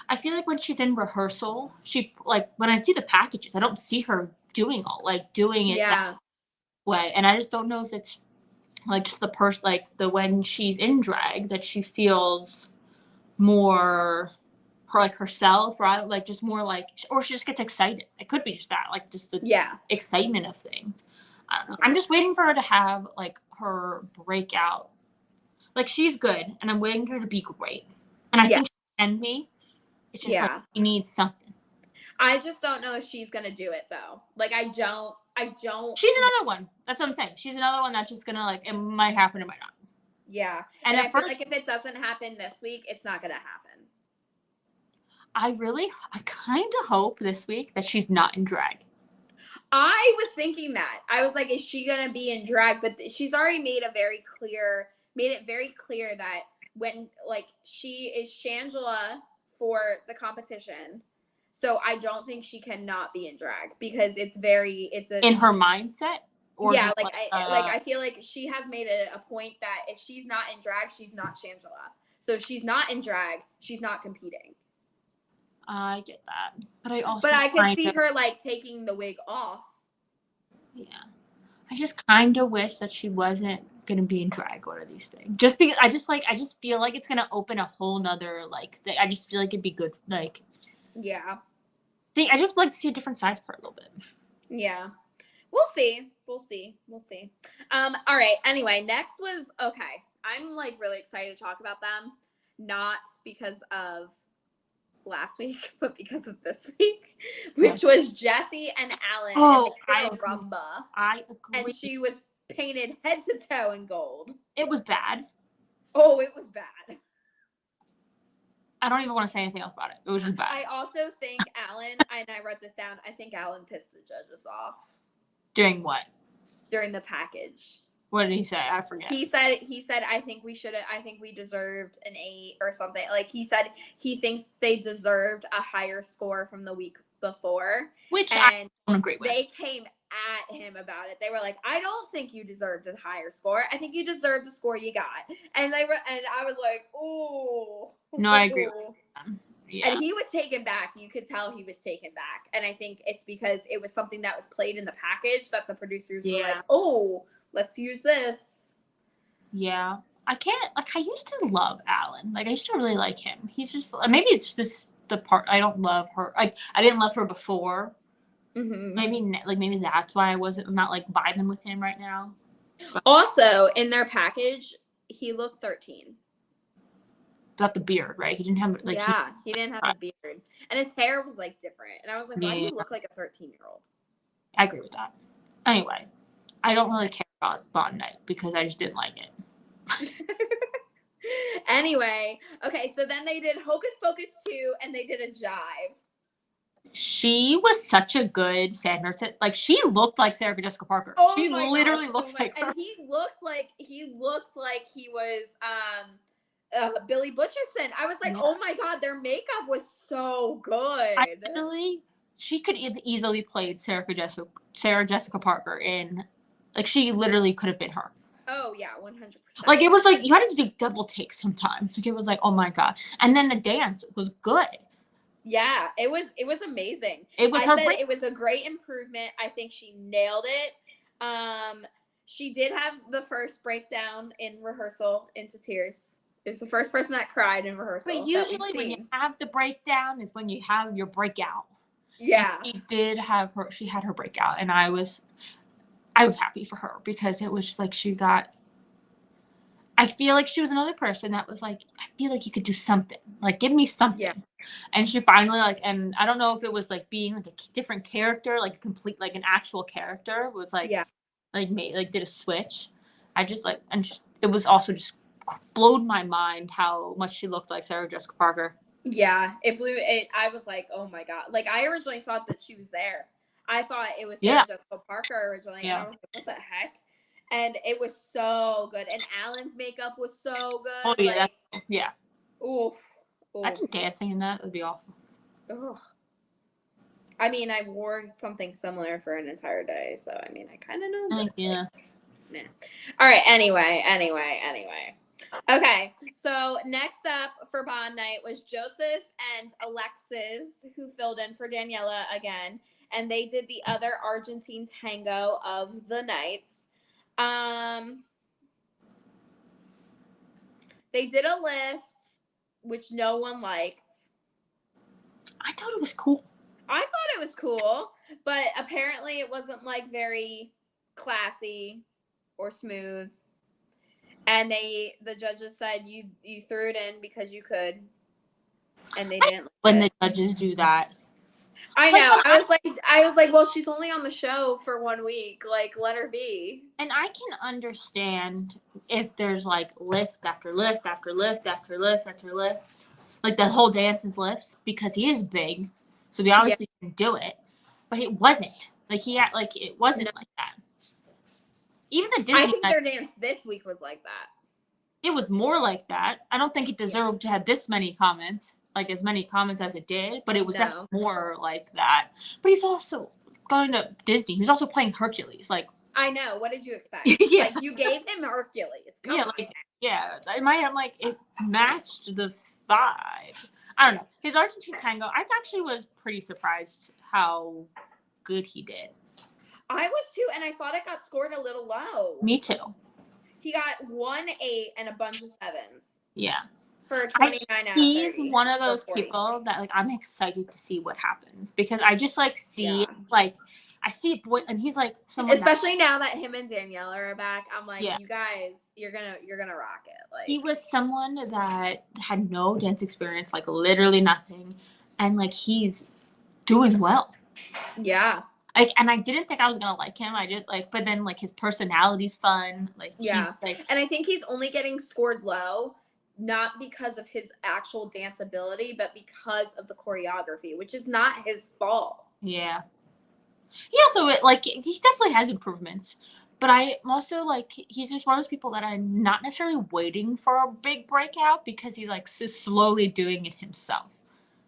I feel like when she's in rehearsal, she like when I see the packages, I don't see her doing it that way. And I just don't know if it's like just the person like the when she's in drag that she feels more herself, or like just more like, or she just gets excited. It could be just that, like just the excitement of things. I don't know. I'm just waiting for her to have like her breakout. Like she's good, and I'm waiting for her to be great. And I think she can be. It's just like she needs something. I just don't know if she's gonna do it though. Like I don't. She's another one. That's what I'm saying. She's another one that's just gonna like it might happen, it might not. Yeah. And I feel like if it doesn't happen this week, it's not gonna happen. I kind of hope this week that she's not in drag. I was thinking that. I was like, is she gonna be in drag? But she's already made it very clear that when like she is Shangela for the competition, so I don't think she cannot be in drag because in her mindset. Or I feel like she has made it a point that if she's not in drag, she's not Shangela. So if she's not in drag, she's not competing. I get that, but I could see her like taking the wig off. Yeah, I just kind of wish that she wasn't gonna be in drag one of these things. Just because I just feel like it's gonna open a whole nother like thing. I just feel like it'd be good. Like, see, I just like to see a different side of her a little bit. Yeah, we'll see. All right. Anyway, next was okay. I'm like really excited to talk about them, not because of last week, but because of this week, which was Jessie and Alan and Rumba. I agree. And she was painted head to toe in gold. It was bad. Oh, it was bad. I don't even want to say anything else about it. It was just bad. I also think Alan, and I wrote this down, I think Alan pissed the judges off. During what? During the package. What did he say? I forget. He said, I think we deserved an 8 or something. Like he said, he thinks they deserved a higher score from the week before. Which I don't agree with. They came at him about it. They were like, I don't think you deserved a higher score. I think you deserved the score you got. And I was like, oh. No, I agree with them. Yeah. And he was taken back. You could tell he was taken back. And I think it's because it was something that was played in the package that the producers were like, oh, let's use this. Yeah. I used to love Alan. Like, I used to really like him. He's just, maybe it's just the part, I don't love her. Like, I didn't love her before. Mm-hmm. Maybe that's why I'm not, like, vibing with him right now. But also, in their package, he looked 13. Got the beard, right? He didn't have, like... Yeah, he didn't have a beard. And his hair was, like, different. And I was like, why do you look like a 13-year-old? I agree with that. Anyway, I don't really care about Bond Night because I just didn't like it. Anyway, okay, so then they did Hocus Pocus 2 and they did a jive. She was such a good Sandra. Like, she looked like Sarah Jessica Parker. Oh she my literally God, looked so like her. And he looked like he was Billy Butcherson. I was like, oh my God, their makeup was so good. She could easily played Sarah Jessica Parker in, like, she literally could have been her. Oh yeah, 100%. Like, it was like you had to do double takes sometimes. Like, it was like, oh my God. And then the dance was good. Yeah, it was amazing. It was it was a great improvement. I think she nailed it. She did have the first breakdown in rehearsal into tears. It was the first person that cried in rehearsal. But usually when you have the breakdown is when you have your breakout. Yeah. And she had her breakout, and I was happy for her because it was just like I feel like she was another person that was like, I feel like you could do something. Like, give me something. Yeah. And she finally, like, and I don't know if it was like being like a different character, like complete, like an actual character was like, did a switch. I just like, and it was also just blowed my mind how much she looked like Sarah Jessica Parker. Yeah, it blew it. I was like, oh my God. Like, I originally thought that she was there. I thought it was Sarah Jessica Parker originally. Yeah. And I was like, what the heck? And it was so good. And Alan's makeup was so good. Oh, yeah. Like, ooh. Imagine dancing in that. It would be awful. Ugh. I mean, I wore something similar for an entire day. So, I mean, I kind of know. Yeah. Nah. All right. Anyway. Okay. So, next up for Bond Night was Joseph and Alexis, who filled in for Daniela again. And they did the other Argentine tango of the night. They did a lift, which no one liked. I thought it was cool. I thought it was cool, but apparently it wasn't like very classy or smooth. And the judges said you threw it in because you could, and they didn't. When the judges do that, I know. I was like, well, she's only on the show for 1 week. Like, let her be. And I can understand if there's like lift after lift after lift after lift after lift, like the whole dance is lifts because he is big, so he obviously can do it. But it wasn't like it wasn't like that. Even the Disney. I think their dance this week was like that. It was more like that. I don't think it deserved to have this many comments. Like as many comments as it did, but it was definitely more like that. But he's also going to Disney. He's also playing Hercules. Like, I know. What did you expect? Yeah. Like, you gave him Hercules. Come on. I'm like, it matched the vibe. I don't know. His Argentine tango, I actually was pretty surprised how good he did. I was too, and I thought it got scored a little low. Me too. He got 1 8 and a bunch of 7s. Yeah. For 29 out of 30. He's one of those people that like I'm excited to see what happens because I just like see like I see it and he's like someone especially now that him and Danielle are back. I'm like, you guys, you're gonna rock it. Like, he was someone that had no dance experience, like literally nothing, and like he's doing well. Yeah. Like, and I didn't think I was gonna like him. I just like, but then like his personality's fun. Like, yeah. And I think he's only getting scored low, not because of his actual dance ability, but because of the choreography, which is not his fault. Yeah. He also like he definitely has improvements, but I'm also like he's just one of those people that I'm not necessarily waiting for a big breakout because he like is slowly doing it himself.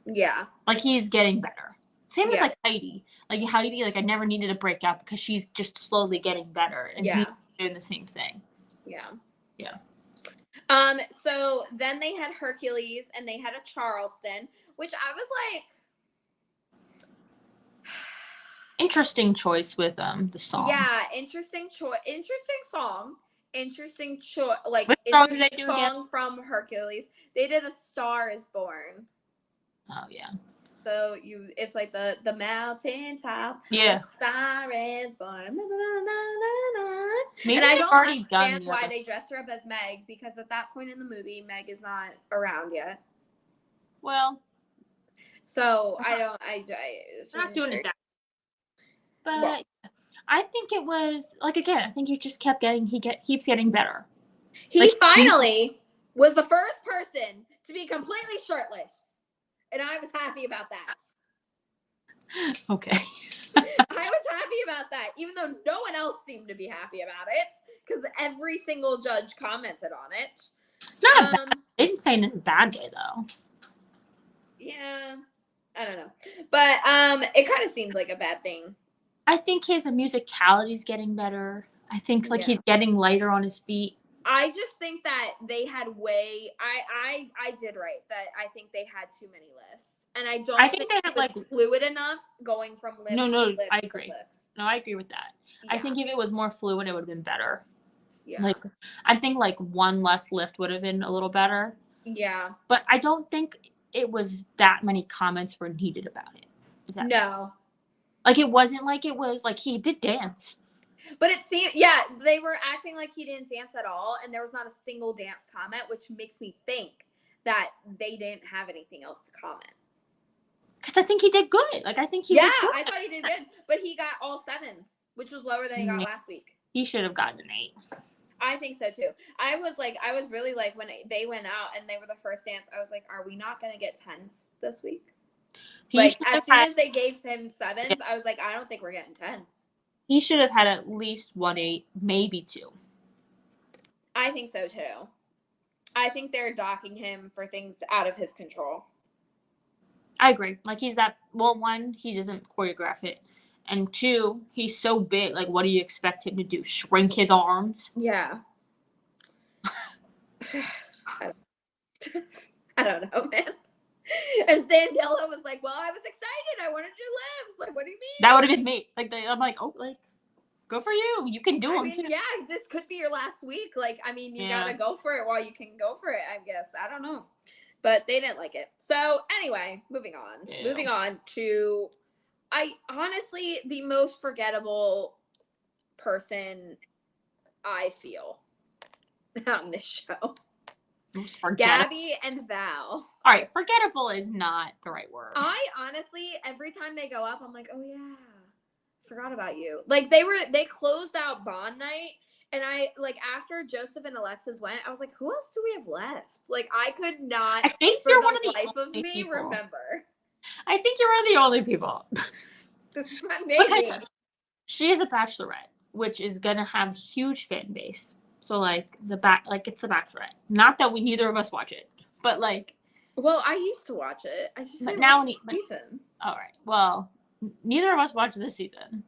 Yeah. Like he's getting better. Same with like Heidi. Like Heidi, like I never needed a breakout because she's just slowly getting better and he's doing the same thing. Yeah. Yeah. So then they had Hercules and they had a Charleston, which I was like, interesting choice with the song. Yeah, interesting choice, interesting song, interesting choice. Like what song did they do again? From Hercules. They did A Star Is Born. Oh yeah. So it's like the mountain top. Yeah. A star is born. Maybe and I don't understand why they dressed her up as Meg, because at that point in the movie, Meg is not around yet. Well. So I not doing it that. But I think it was like again. I think he just keeps getting better. He finally was the first person to be completely shirtless. And I was happy about that. Okay. I was happy about that, even though no one else seemed to be happy about it, because every single judge commented on it. Not bad. They didn't say it in a bad way, though. Yeah, I don't know, but it kind of seemed like a bad thing. I think his musicality is getting better. I think he's getting lighter on his feet. I just think that they had I did right that I think they had too many lifts, and I think they had fluid enough going from lift. No, to lift I agree. No, I agree with that. Yeah. I think if it was more fluid, it would have been better. Yeah. I think one less lift would have been a little better. Yeah. But I don't think it was that many comments were needed about it. No. It wasn't it was he did dance. But it seemed, they were acting like he didn't dance at all, and there was not a single dance comment, which makes me think that they didn't have anything else to comment. Because I think he did good. I think he was good. I thought he did good, but he got all 7s, which was lower than he got last week. He should have gotten an 8. I think so too. I was really when they went out and they were the first dance, I was like, are we not going to get 10s this week? As soon as they gave him 7s, I was like, I don't think we're getting 10s. He should have had at least 1 8, maybe 2. I think so too. I think they're docking him for things out of his control. I agree. He's that, 1, he doesn't choreograph it. And 2, he's so big. What do you expect him to do? Shrink his arms? Yeah. I don't know, man. And Daniela was like, well, I was excited. I wanted to do lifts. What do you mean? That would have been me. I'm like, oh, go for you. You can do them too. Yeah, this could be your last week. You gotta go for it while you can go for it, I guess. I don't know. But they didn't like it. So anyway, moving on. Yeah. Moving on to, honestly, the most forgettable person I feel on this show. Gabby and Val. All right, forgettable is not the right word. I honestly, every time they go up, I'm like, oh yeah, forgot about you. They closed out Bond night, and I after Joseph and Alexis went, I was like, who else do we have left? I could not. I think you're one of the life of me people. Remember. I think you're one of the only people. Maybe. She is a bachelorette, which is gonna have a huge fan base. So it's the Bachelorette. Not that neither of us watch it, but well, I used to watch it. I just didn't now watch the season. All right. Well, neither of us watch this season.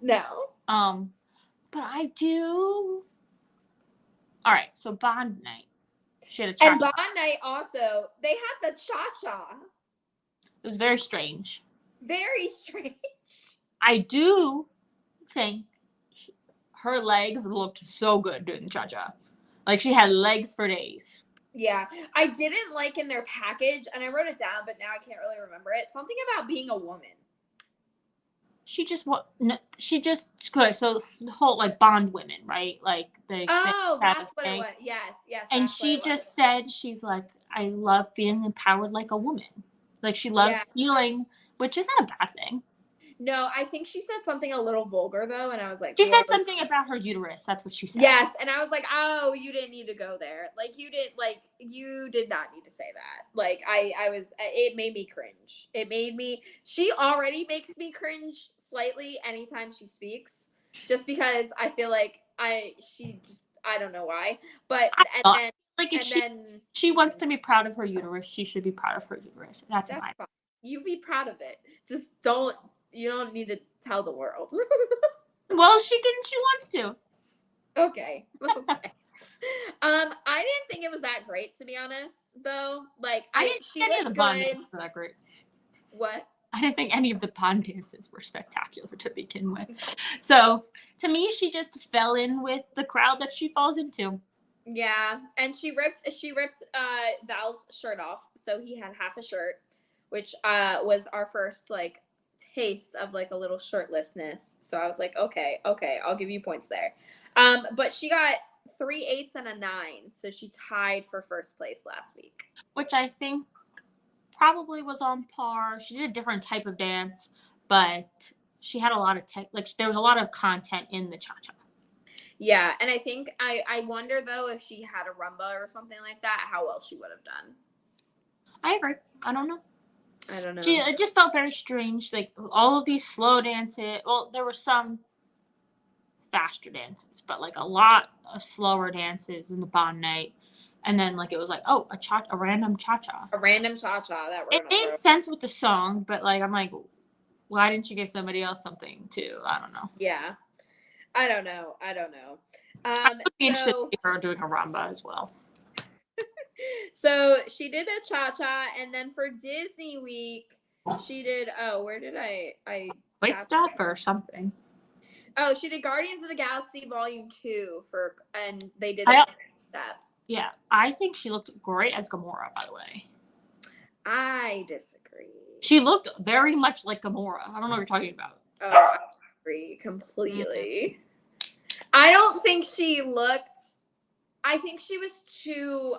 No. But I do. All right. So Bond night. She had a cha-cha. And Bond night also, they had the cha-cha. It was very strange. Very strange. I do think her legs looked so good doing the cha-cha. She had legs for days. Yeah. I didn't like in their package, and I wrote it down, but now I can't really remember it. Something about being a woman. So the whole Bond women, right? That's what it was. Yes. And she just said, she's I love feeling empowered like a woman. She loves feeling, which isn't a bad thing. No, I think she said something a little vulgar, though, and I was like... She said something about her uterus. That's what she said. Yes, and I was like, oh, you didn't need to go there. You did not need to say that. I was... It made me cringe. She already makes me cringe slightly anytime she speaks, just because I feel I don't know why. But, she wants to be proud of her uterus, she should be proud of her uterus. That's fine. You be proud of it. Just don't... You don't need to tell the world. Well, she wants to. Okay. I didn't think it was that great, to be honest, though. She looked good. That great. What? I didn't think any of the Bond dances were spectacular to begin with. So, to me, she just fell in with the crowd that she falls into. Yeah, and she ripped Val's shirt off, so he had half a shirt, which was our first taste of a little shirtlessness. So I was like, okay, I'll give you points there. But she got 3 8s and a 9, so she tied for first place last week, which I think probably was on par. She did a different type of dance, but she had a lot of there was a lot of content in the cha-cha. Yeah, and I think I wonder though if she had a rumba or something like that, how well she would have done. I agree. I don't know. I don't know. It just felt very strange. Like all of these slow dances. Well, there were some faster dances, but like a lot of slower dances in the Bond night. And then like it was like, oh, a random cha-cha. A random cha-cha that It made sense with the song, but like I'm like, why didn't you give somebody else something too? I don't know. Yeah. I don't know. I would be interested in her doing a rumba as well. So she did a cha-cha, and then for Disney Week, she did, where did I Wait, stop or something. Oh, she did Guardians of the Galaxy Volume 2 and they did that. Yeah, I think she looked great as Gamora, by the way. I disagree. She looked very much like Gamora. I don't know what you're talking about. Oh, I agree completely. I don't think she looked, I think she was too,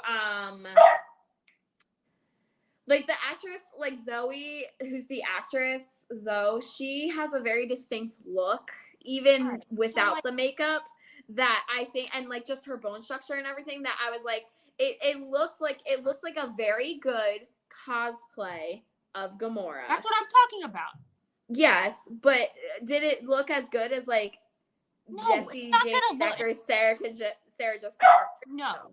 like the actress, like Zoe, who's the actress, Zoe, she has a very distinct look, even without the makeup, that I think, and like just her bone structure and everything, that I was like, it looked like a very good cosplay of Gamora. That's what I'm talking about. Yes, but did it look as good as like Jessie J. Decker's Sarah Jessica Parker? No.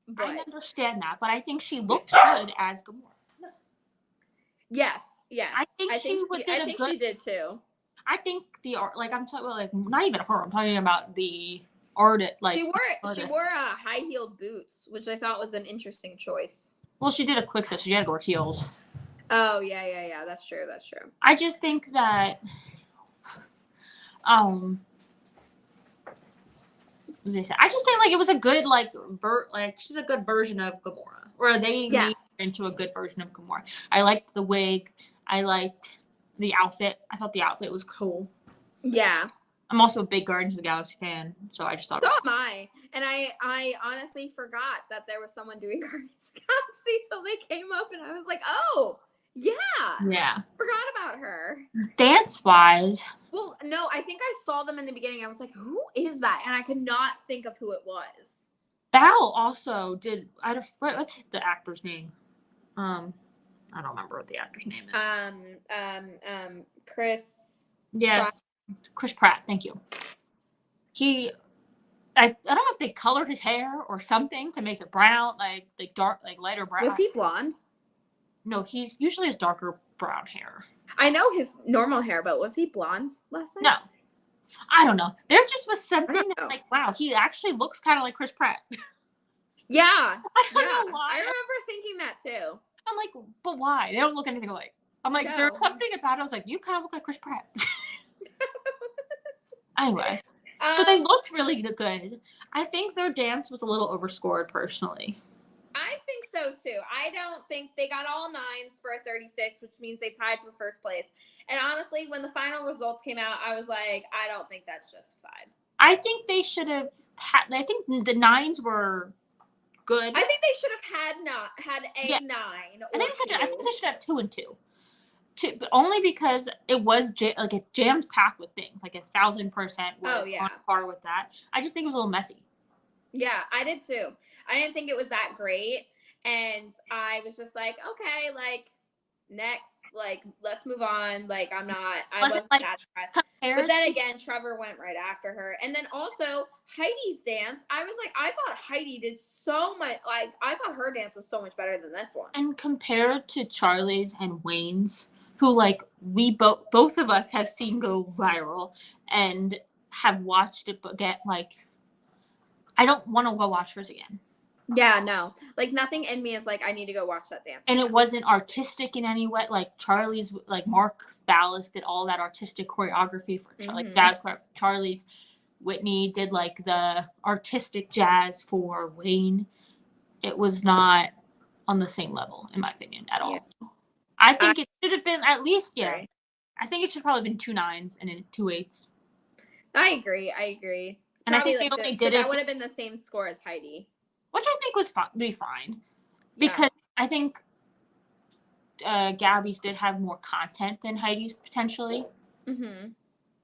But I understand that, but I think she looked good as Gamora. Yes. I think she did too. I think the art, like I'm talking about, like not even her. I'm talking about the art. Like she wore high-heeled boots, which I thought was an interesting choice. Well, she did a quick step, so she had to wear heels. Oh yeah. That's true. I just think that, I just think like it was a good she's a good version of Gamora, or they made her into a good version of Gamora. I liked the wig. I liked the outfit. I thought the outfit was cool. Yeah. I'm also a big Guardians of the Galaxy fan, so I just thought. So am I. And I honestly forgot that there was someone doing Guardians of the Galaxy, so they came up and I was like, oh, yeah. Yeah. Forgot about her. Dance-wise. Well, no, I think I saw them in the beginning. I was like, who is that? And I could not think of who it was. Val also did. What's the actor's name? I don't remember what the actor's name is. Chris. Yes, Pratt. Chris Pratt. Thank you. I don't know if they colored his hair or something to make it brown, like dark, like lighter brown. Was he blonde? No, he's usually has darker brown hair. I know his normal hair, but was he blonde last night? No. I don't know. There just was something that, like, wow, he actually looks kind of like Chris Pratt. Yeah. I don't know why. I remember thinking that too. I'm like, but why? They don't look anything alike. I'm like, there's something about it. I was like, you kind of look like Chris Pratt. Anyway, so they looked really good. I think their dance was a little overscored, personally. I think so too. I don't think they got all 9s for a 36, which means they tied for first place. And honestly, when the final results came out, I was like, I don't think that's justified. I think they should have I think the 9s were good. I think they should have had a 9. I think they should have 2 and 2. But only because it was it jammed packed with things, like 1,000% was on par with that. I just think it was a little messy. Yeah, I did too. I didn't think it was that great, and I was just like, okay, like next, like let's move on. Like I wasn't that impressed. But then again, Trevor went right after her, and then also Heidi's dance. I was like, I thought Heidi did so much. Like I thought her dance was so much better than this one. And compared to Charlie's and Wayne's, who like we both of us have seen go viral and have watched it, but get like, I don't want to go watch hers again. Yeah, no. Like nothing in me is like, I need to go watch that dance. And it wasn't artistic in any way. Like Charlie's, like Mark Ballas did all that artistic choreography for like jazz. Charlie's, Whitney did like the artistic jazz for Wayne. It was not on the same level, in my opinion, at all. Yeah. I think it should have been at least, I think it should probably been 2 9s and then 2 8s. I agree. And I think they only did it. That would have been the same score as Heidi. Which I think was fine. Because I think Gabby's did have more content than Heidi's potentially. Mm-hmm.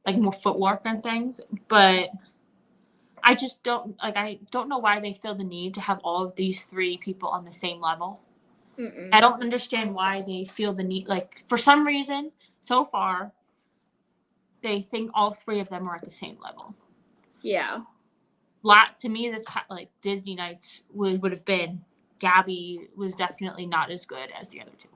Like more footwork and things. But I just don't know why they feel the need to have all of these 3 people on the same level. I don't understand why they feel the need. Like, for some reason, so far, they think all three of them are at the same level. Yeah. To me, this like Disney nights would have been. Gabby was definitely not as good as the other two.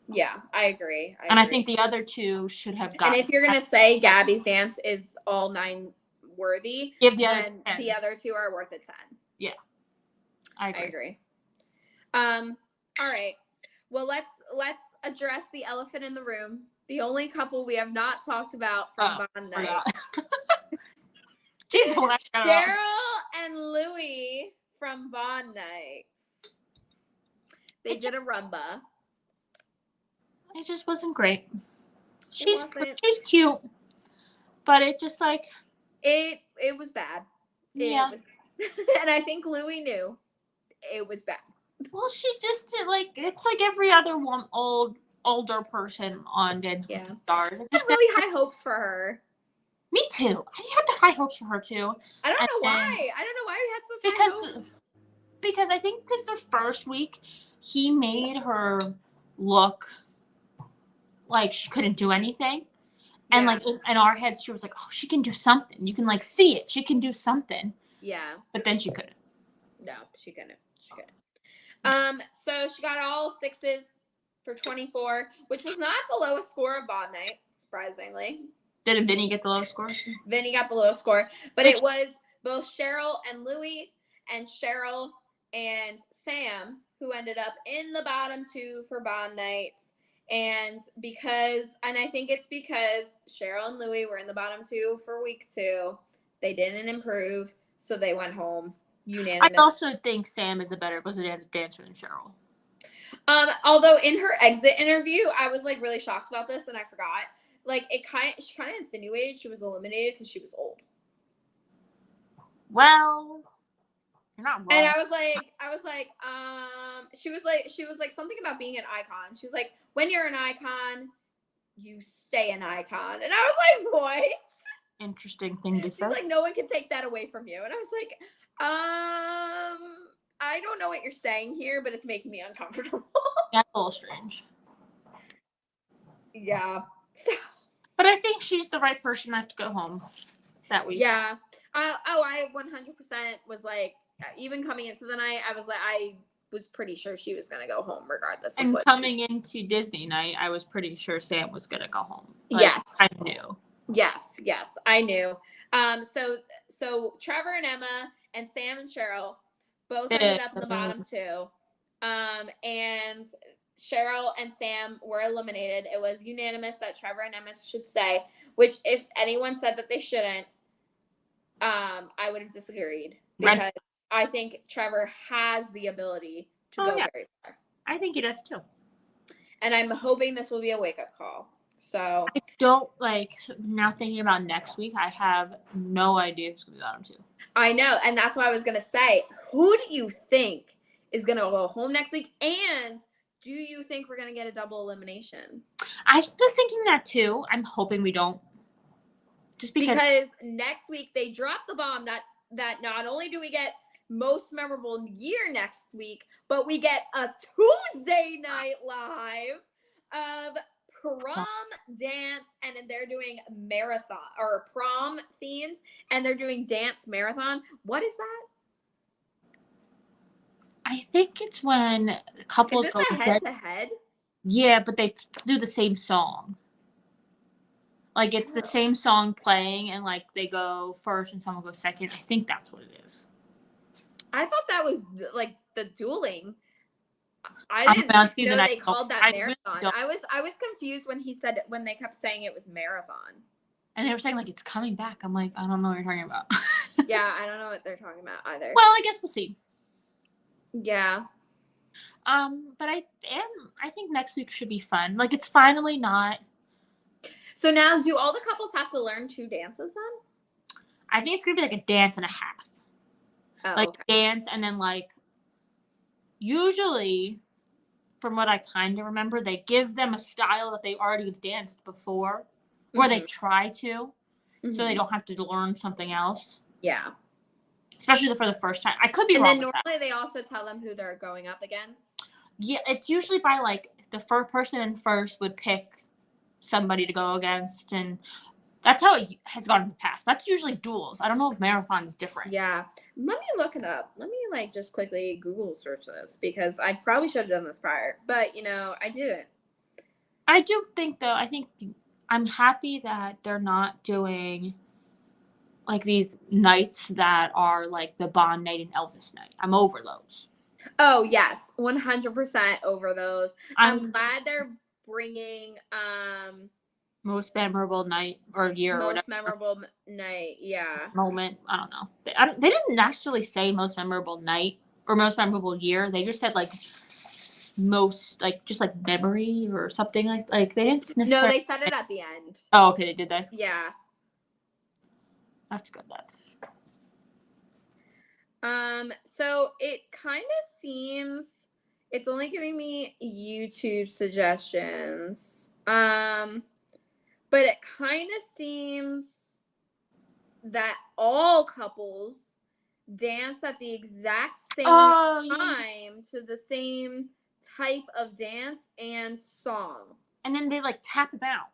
Yeah, I agree. I think the other two should have gotten. And if you're gonna say Gabby's dance is all 9 worthy, give then the other two are worth a 10. Yeah, I agree. All right. Well, let's address the elephant in the room. The only couple we have not talked about from Bond Night. She's the one I got Cheryl and Louis from Bond Nights. They did a rumba. It just wasn't great. She's cute, but it just like it was bad. Yeah. It was bad. And I think Louis knew it was bad. Well, she just did it's like every other older person on Dance with the Stars. I had really high hopes for her. Me too. I had the high hopes for her too. I don't know why. I don't know why we had such high hopes. Because I think the first week he made her look like she couldn't do anything. And like in our heads she was like, oh, she can do something. You can like see it. She can do something. Yeah. But then she couldn't. No, she couldn't. So she got all 6s for 24, which was not the lowest score of Bond Night, surprisingly. Did Vinny get the lowest score? Vinny got the lowest score, but it was both Cheryl and Louis and Cheryl and Sam who ended up in the bottom 2 for Bond Night. And I think it's because Cheryl and Louis were in the bottom 2 for week 2. They didn't improve, so they went home unanimous. I also think Sam was a dancer than Cheryl. Although in her exit interview, I was like really shocked about this, and I forgot. Like she kind of insinuated she was eliminated because she was old. Well, you're not wrong. And I was like, she was like something about being an icon. She's like, when you're an icon, you stay an icon. And I was like, what? Interesting thing to say. She's like, no one can take that away from you. And I was like, I don't know what you're saying here, but it's making me uncomfortable. That's a little strange. Yeah. But I think she's the right person not to go home that week. Yeah. I 100% was like, even coming into the night, I was pretty sure she was going to go home regardless. And coming into Disney night, I was pretty sure Sam was going to go home. Yes. I knew. Yes, I knew. So Trevor and Emma and Sam and Cheryl both ended up in the bottom 2. And Cheryl and Sam were eliminated. It was unanimous that Trevor and Emma should stay, which if anyone said that they shouldn't, I would have disagreed. Because I think Trevor has the ability to go very far. I think he does too. And I'm hoping this will be a wake-up call. So I don't now thinking about next week, I have no idea who's going to be bottom 2. I know. And that's what I was going to say. Who do you think is going to go home next week? And do you think we're going to get a double elimination? I was thinking that too. I'm hoping we don't. Just because next week they drop the bomb that not only do we get most memorable year next week, but we get a Tuesday night live of prom dance, and they're doing marathon or prom themed, and they're doing dance marathon. What is that? I think it's when couples go head to head. Yeah, but they do the same song. Like it's the same song playing, and like they go first and someone goes second. I think that's what it is. I thought that was like the dueling. I didn't know they called that marathon. I was confused when they kept saying it was marathon. And they were saying like it's coming back. I'm like, I don't know what you're talking about. Yeah, I don't know what they're talking about either. Well, I guess we'll see. Yeah. But I think next week should be fun. Like it's finally not. So now, do all the couples have to learn 2 dances then? I think it's gonna be like a dance and a half. Oh, okay. Dance and then like. Usually, from what I kind of remember, they give them a style that they already have danced before, or they try to, so they don't have to learn something else. Yeah. Especially for the first time. I could be wrong. And then normally they also tell them who they're going up against. Yeah, it's usually by like the first person in first would pick somebody to go against, and that's how it has gone in the past. That's usually duels. I don't know if marathon's different. Yeah. Let me look it up. Let me like just quickly Google search this because I probably should have done this prior, but you know, I didn't. I do think though, I think I'm happy that they're not doing like these nights that are like the Bond night and Elvis night. I'm over those. Oh, yes. 100% over those. I'm glad they're bringing most memorable night or year or most whatever. memorable night. Yeah. Moment. I don't know. They didn't actually say most memorable night or most memorable year. They just said like most, like just like memory or something like they didn't necessarily. No, they said it at the end. Oh, okay, they did that. Yeah. That's good then. So it kind of seems it's only giving me YouTube suggestions. But it kind of seems that all couples dance at the exact same time to the same type of dance and song. And then they like tap them out.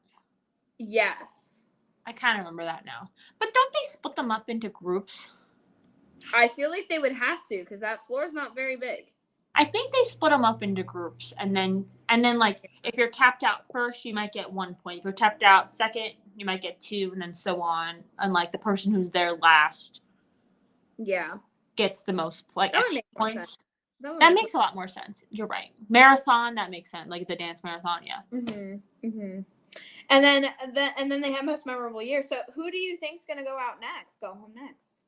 Yes. I kind of remember that now. But don't they split them up into groups? I feel like they would have to because that floor is not very big. I think they split them up into groups, and then like if you're tapped out first, you might get 1 point. If you're tapped out second, you might get 2, and then so on. And like the person who's there last, gets the most like extra points. That makes a lot more sense. You're right. Marathon, that makes sense. Like the dance marathon, yeah. And then they have most memorable year. So who do you think's gonna go out next? Go home next?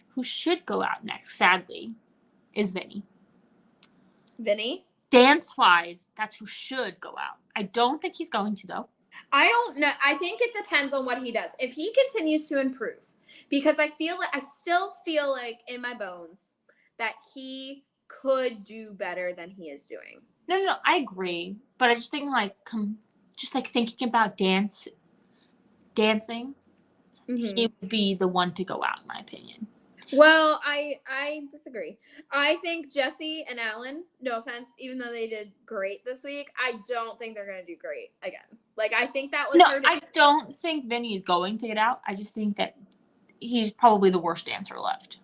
Who should go out next, sadly, is Vinny. Vinny? Dance-wise, that's who should go out. I don't think he's going to, though. I don't know. I think it depends on what he does. If he continues to improve, because I still feel like in my bones that he could do better than he is doing. No, I agree. But I just think thinking about dancing, he would be the one to go out, in my opinion. Well, I disagree. I think Jesse and Alan, no offense, even though they did great this week, I don't think they're going to do great again. Like, I think that was their day. I don't think Vinny's going to get out. I just think that he's probably the worst dancer left.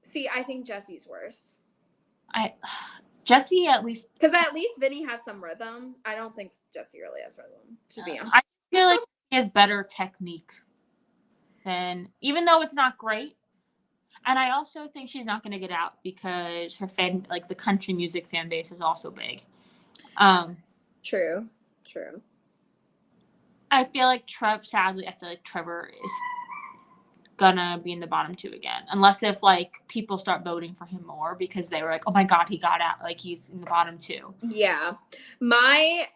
See, I think Jesse's worse. Jesse at least... Because at least Vinny has some rhythm. I don't think Jesse really has rhythm, to be honest. I feel like he has better technique than... Even though it's not great. And I also think she's not going to get out because her fan, like the country music fan base is also big. True. I feel like Trevor is gonna be in the bottom 2 again. Unless if like people start voting for him more because they were like, oh my God, he got out. Like he's in the bottom 2. Yeah. My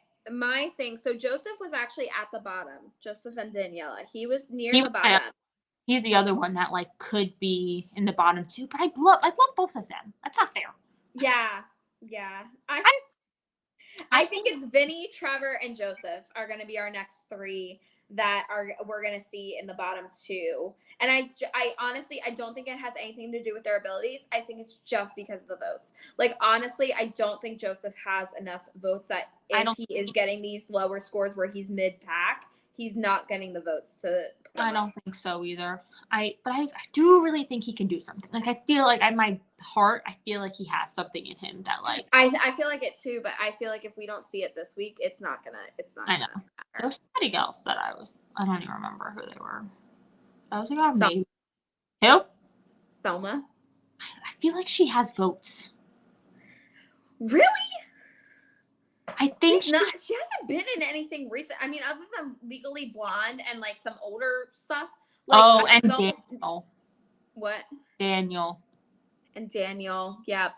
thing. So Joseph was actually at the bottom. Joseph and Daniela. He was near the bottom. He's the other one that like could be in the bottom 2, but I love both of them. That's not fair. Yeah. I think it's Vinny, Trevor, and Joseph are going to be our next 3 that we're going to see in the bottom 2. And I honestly, I don't think it has anything to do with their abilities. I think it's just because of the votes. Like, honestly, I don't think Joseph has enough votes that if he is getting these lower scores where he's mid-pack, he's not getting the votes to... I don't think so either. I do really think he can do something. Like I feel like in my heart, I feel like he has something in him that like I feel like it too, but I feel like if we don't see it this week, it's not gonna I know. There was somebody else that I don't even remember who they were. I was like, maybe. Who? Selma. I feel like she has votes. Really? I think she hasn't been in anything recent. I mean, other than Legally Blonde and like some older stuff. Like, Daniel. What? Daniel. And Daniel. Yeah.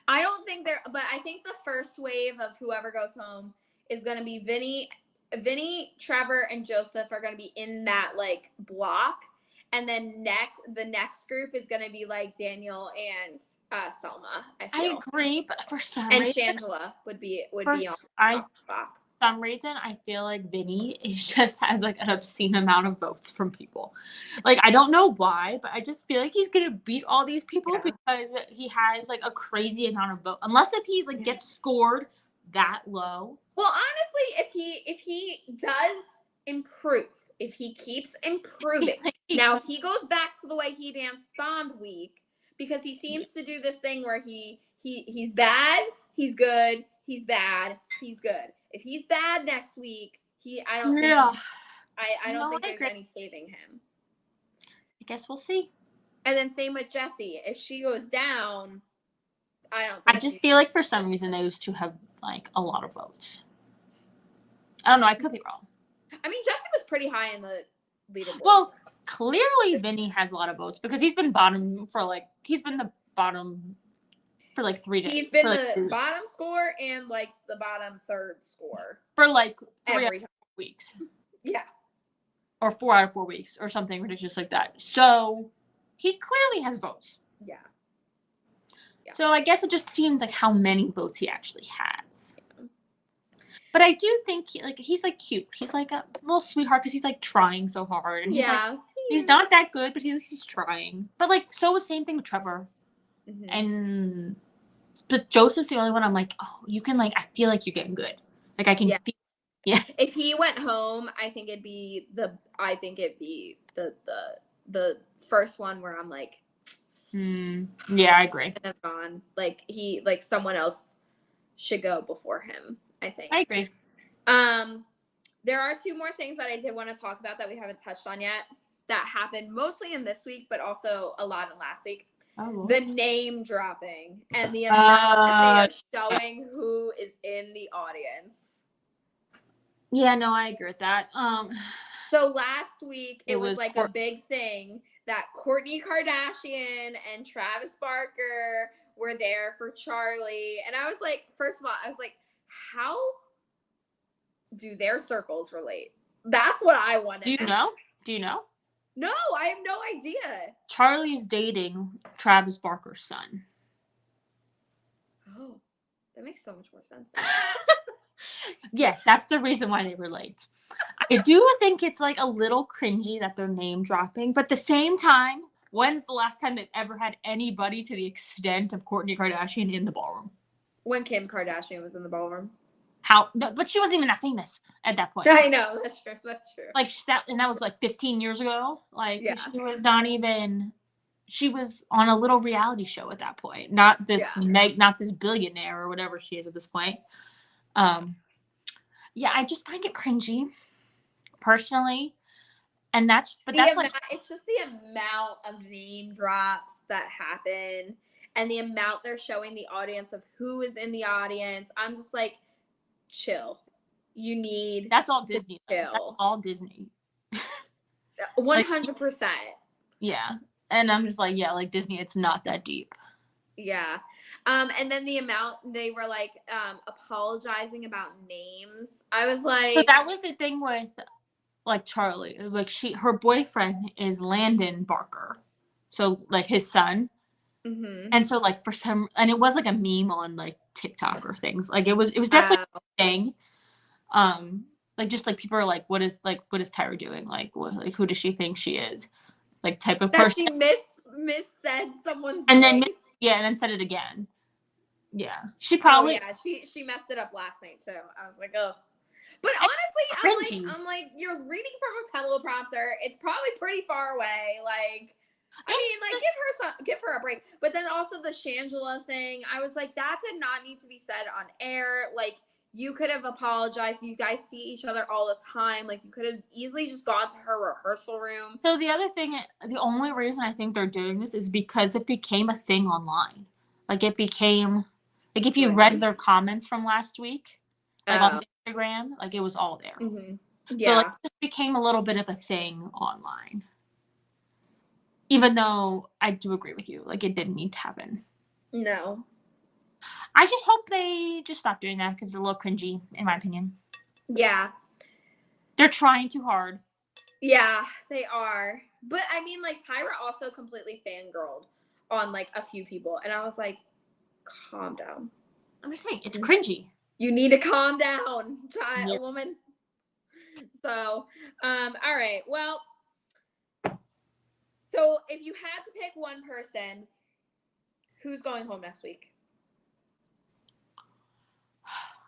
I don't think but I think the first wave of whoever goes home is going to be Vinny, Trevor, and Joseph are going to be in that like block. And then the next group is going to be like Daniel and Selma. I agree, but for some reason. And Shangela would be on the block. some reason, I feel like Vinny just has like an obscene amount of votes from people. Like, I don't know why, but I just feel like he's gonna beat all these people because he has like a crazy amount of votes. Unless if he like gets scored that low. Well, honestly, if he does improve, if he keeps improving, now if he goes back to the way he danced Bond Week, because he seems to do this thing where he's bad, he's good, he's bad, he's good. If he's bad next week, I don't think there's any saving him. I guess we'll see. And then same with Jessie. If she goes down, I just feel like for some reason those two have like a lot of votes. I don't know. I could be wrong. I mean, Jessie was pretty high in the leaderboard. Well, clearly Vinny has a lot of votes because he's been the bottom for like 3 days. He's been the bottom score and like the bottom third score for like 3 every weeks. Yeah. Or 4 out of 4 weeks or something ridiculous like that. So he clearly has votes. Yeah. So I guess it just seems like how many votes he actually has. Yeah. But I do think he's like cute. He's like a little sweetheart because he's like trying so hard. And he's not that good, but he's trying. But like same thing with Trevor. Mm-hmm. But Joseph's the only one I'm like, oh, you can like, I feel like you're getting good. Like I can yeah. If he went home, I think it'd be the first one where I'm like, yeah, I agree. On. Like someone else should go before him, I think. I agree. There are 2 more things that I did want to talk about that we haven't touched on yet that happened mostly in this week, but also a lot in last week. Oh. The name dropping and the amount that they are showing who is in the audience. Yeah, no, I agree with that. So last week it was like a big thing that Kourtney Kardashian and Travis Barker were there for Charlie. And I was like, first of all, how do their circles relate? That's what I want to know. Do you know? No, I have no idea. Charlie's dating Travis Barker's son. Oh, that makes so much more sense. Yes, that's the reason why they relate. I do think it's like a little cringy that they're name dropping, but at the same time, when's the last time they've ever had anybody to the extent of Kourtney Kardashian in the ballroom? When Kim Kardashian was in the ballroom. But she wasn't even that famous at that point. I know, that's true. Like that was like 15 years ago. Like she was not even. She was on a little reality show at that point. Not this not this billionaire or whatever she is at this point. Yeah, I just find it cringy, personally, and it's just the amount of name drops that happen, and the amount they're showing the audience of who is in the audience. I'm just like, chill. That's all Disney. Chill. That's all Disney. 100%. Yeah, and I'm just like, yeah, like Disney, it's not that deep. Yeah. And then the amount they were like apologizing about names. I was like, so that was the thing with like Charlie. Like her boyfriend is Landon Barker. So like his son. Mm-hmm. And so like and it was like a meme on like TikTok or things. Like it was definitely a thing. Like just like people are like, what is Tyra doing? Like who does she think she is? Like type of person. That she said someone's and name. then said it again. Yeah, she probably. Oh, yeah, she messed it up last night too. I was like, oh. But honestly, I'm like, you're reading from a teleprompter. It's probably pretty far away. Like, I mean, like, give her a break. But then also the Shangela thing, I was like, that did not need to be said on air. Like, you could have apologized. You guys see each other all the time. Like, you could have easily just gone to her rehearsal room. So the other thing, the only reason I think they're doing this is because it became a thing online. Like, it became, like, if you read their comments from last week, like on Instagram, like, it was all there. Mm-hmm. Yeah. So, like, it just became a little bit of a thing online. Even though I do agree with you, like, it didn't need to happen. No. I just hope they just stop doing that because it's a little cringy, in my opinion. Yeah. They're trying too hard. Yeah, they are. But, I mean, like, Tyra also completely fangirled on, like, a few people. And I was like, calm down. I'm just saying, it's cringy. You need to calm down, Yeah. woman. So, all right. Well, so if you had to pick one person, who's going home next week?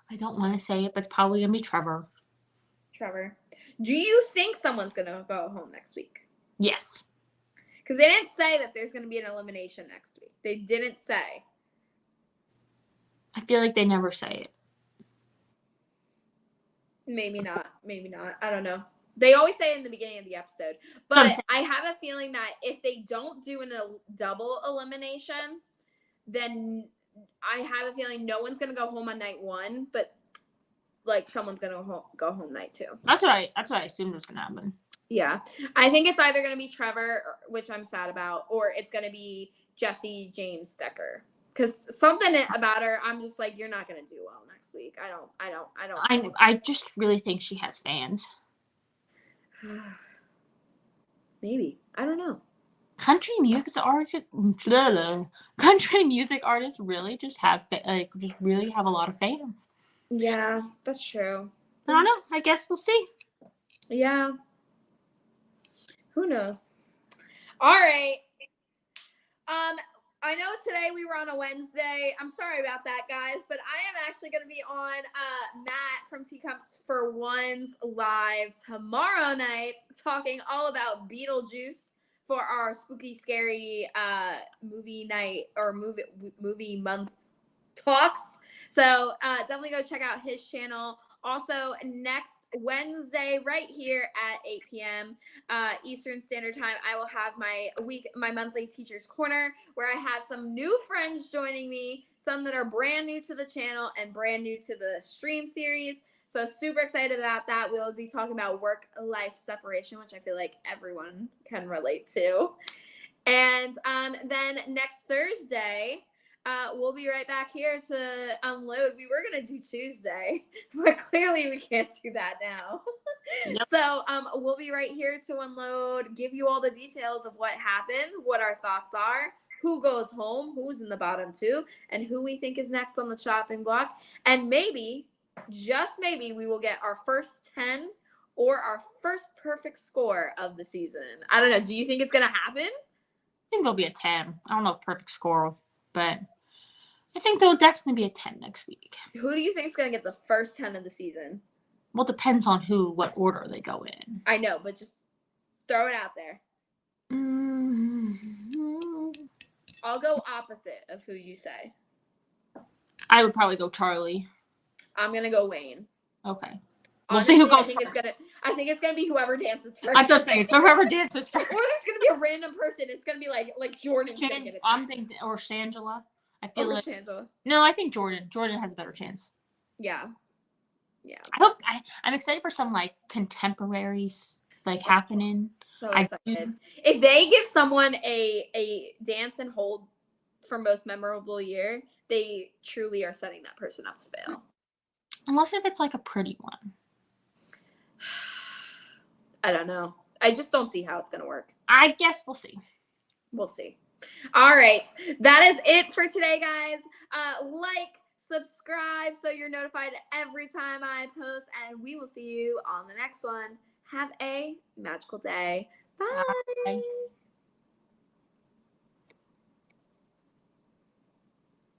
I don't want to say it, but it's probably going to be Trevor. Trevor. Do you think someone's going to go home next week? Yes. Because they didn't say that there's going to be an elimination next week. They didn't say. I feel like they never say it. Maybe not. Maybe not. I don't know. They always say it in the beginning of the episode. But I have a feeling that if they don't do a double elimination, then I have a feeling no one's going to go home on night 1, but like someone's going to go home night 2. That's what I assumed was going to happen. Yeah. I think it's either going to be Trevor, which I'm sad about, or it's going to be Jesse James Decker. Because something about her, I'm just like, you're not going to do well next week. I just really think she has fans. Maybe. I don't know. Country music artists really just really have a lot of fans. Yeah, that's true. I don't know. I guess we'll see. Yeah. Who knows? All right. I know today we were on a Wednesday. I'm sorry about that, guys, but I am actually going to be on Matt from Teacups for One's live tomorrow night, talking all about Beetlejuice for our spooky, scary movie night or movie month talks. So definitely go check out his channel. Also, next Wednesday, right here at 8 p.m. Eastern Standard Time, I will have my monthly Teacher's Corner, where I have some new friends joining me, some that are brand new to the channel and brand new to the stream series. So super excited about that. We'll be talking about work-life separation, which I feel like everyone can relate to. And then next Thursday, we'll be right back here to unload. We were going to do Tuesday, but clearly we can't do that now. Yep. So we'll be right here to unload, give you all the details of what happened, what our thoughts are, who goes home, who's in the bottom 2, and who we think is next on the chopping block. And maybe, just maybe, we will get our first 10 or our first perfect score of the season. I don't know. Do you think it's going to happen? I think there'll be a 10. I don't know if perfect score, but I think there'll definitely be a 10 next week. Who do you think is going to get the first 10 of the season? Well, it depends on what order they go in. I know, but just throw it out there. I'll go opposite of who you say. I would probably go Charlie. I'm going to go Wayne. Okay. We'll see who goes first. I think it's gonna be whoever dances first. I'm just saying, it's whoever dances first. Or there's gonna be a random person. It's gonna be like Jordan. I'm thinking, or Shangela. I feel like Shangela. No, I think Jordan. Jordan has a better chance. Yeah. I'm excited for some like contemporaries happening. So excited. If they give someone a dance and hold for most memorable year, they truly are setting that person up to fail. Unless if it's like a pretty one. I don't know. I just don't see how it's going to work. I guess we'll see. We'll see. All right. That is it for today, guys. Subscribe so you're notified every time I post, and we will see you on the next one. Have a magical day. Bye. Bye.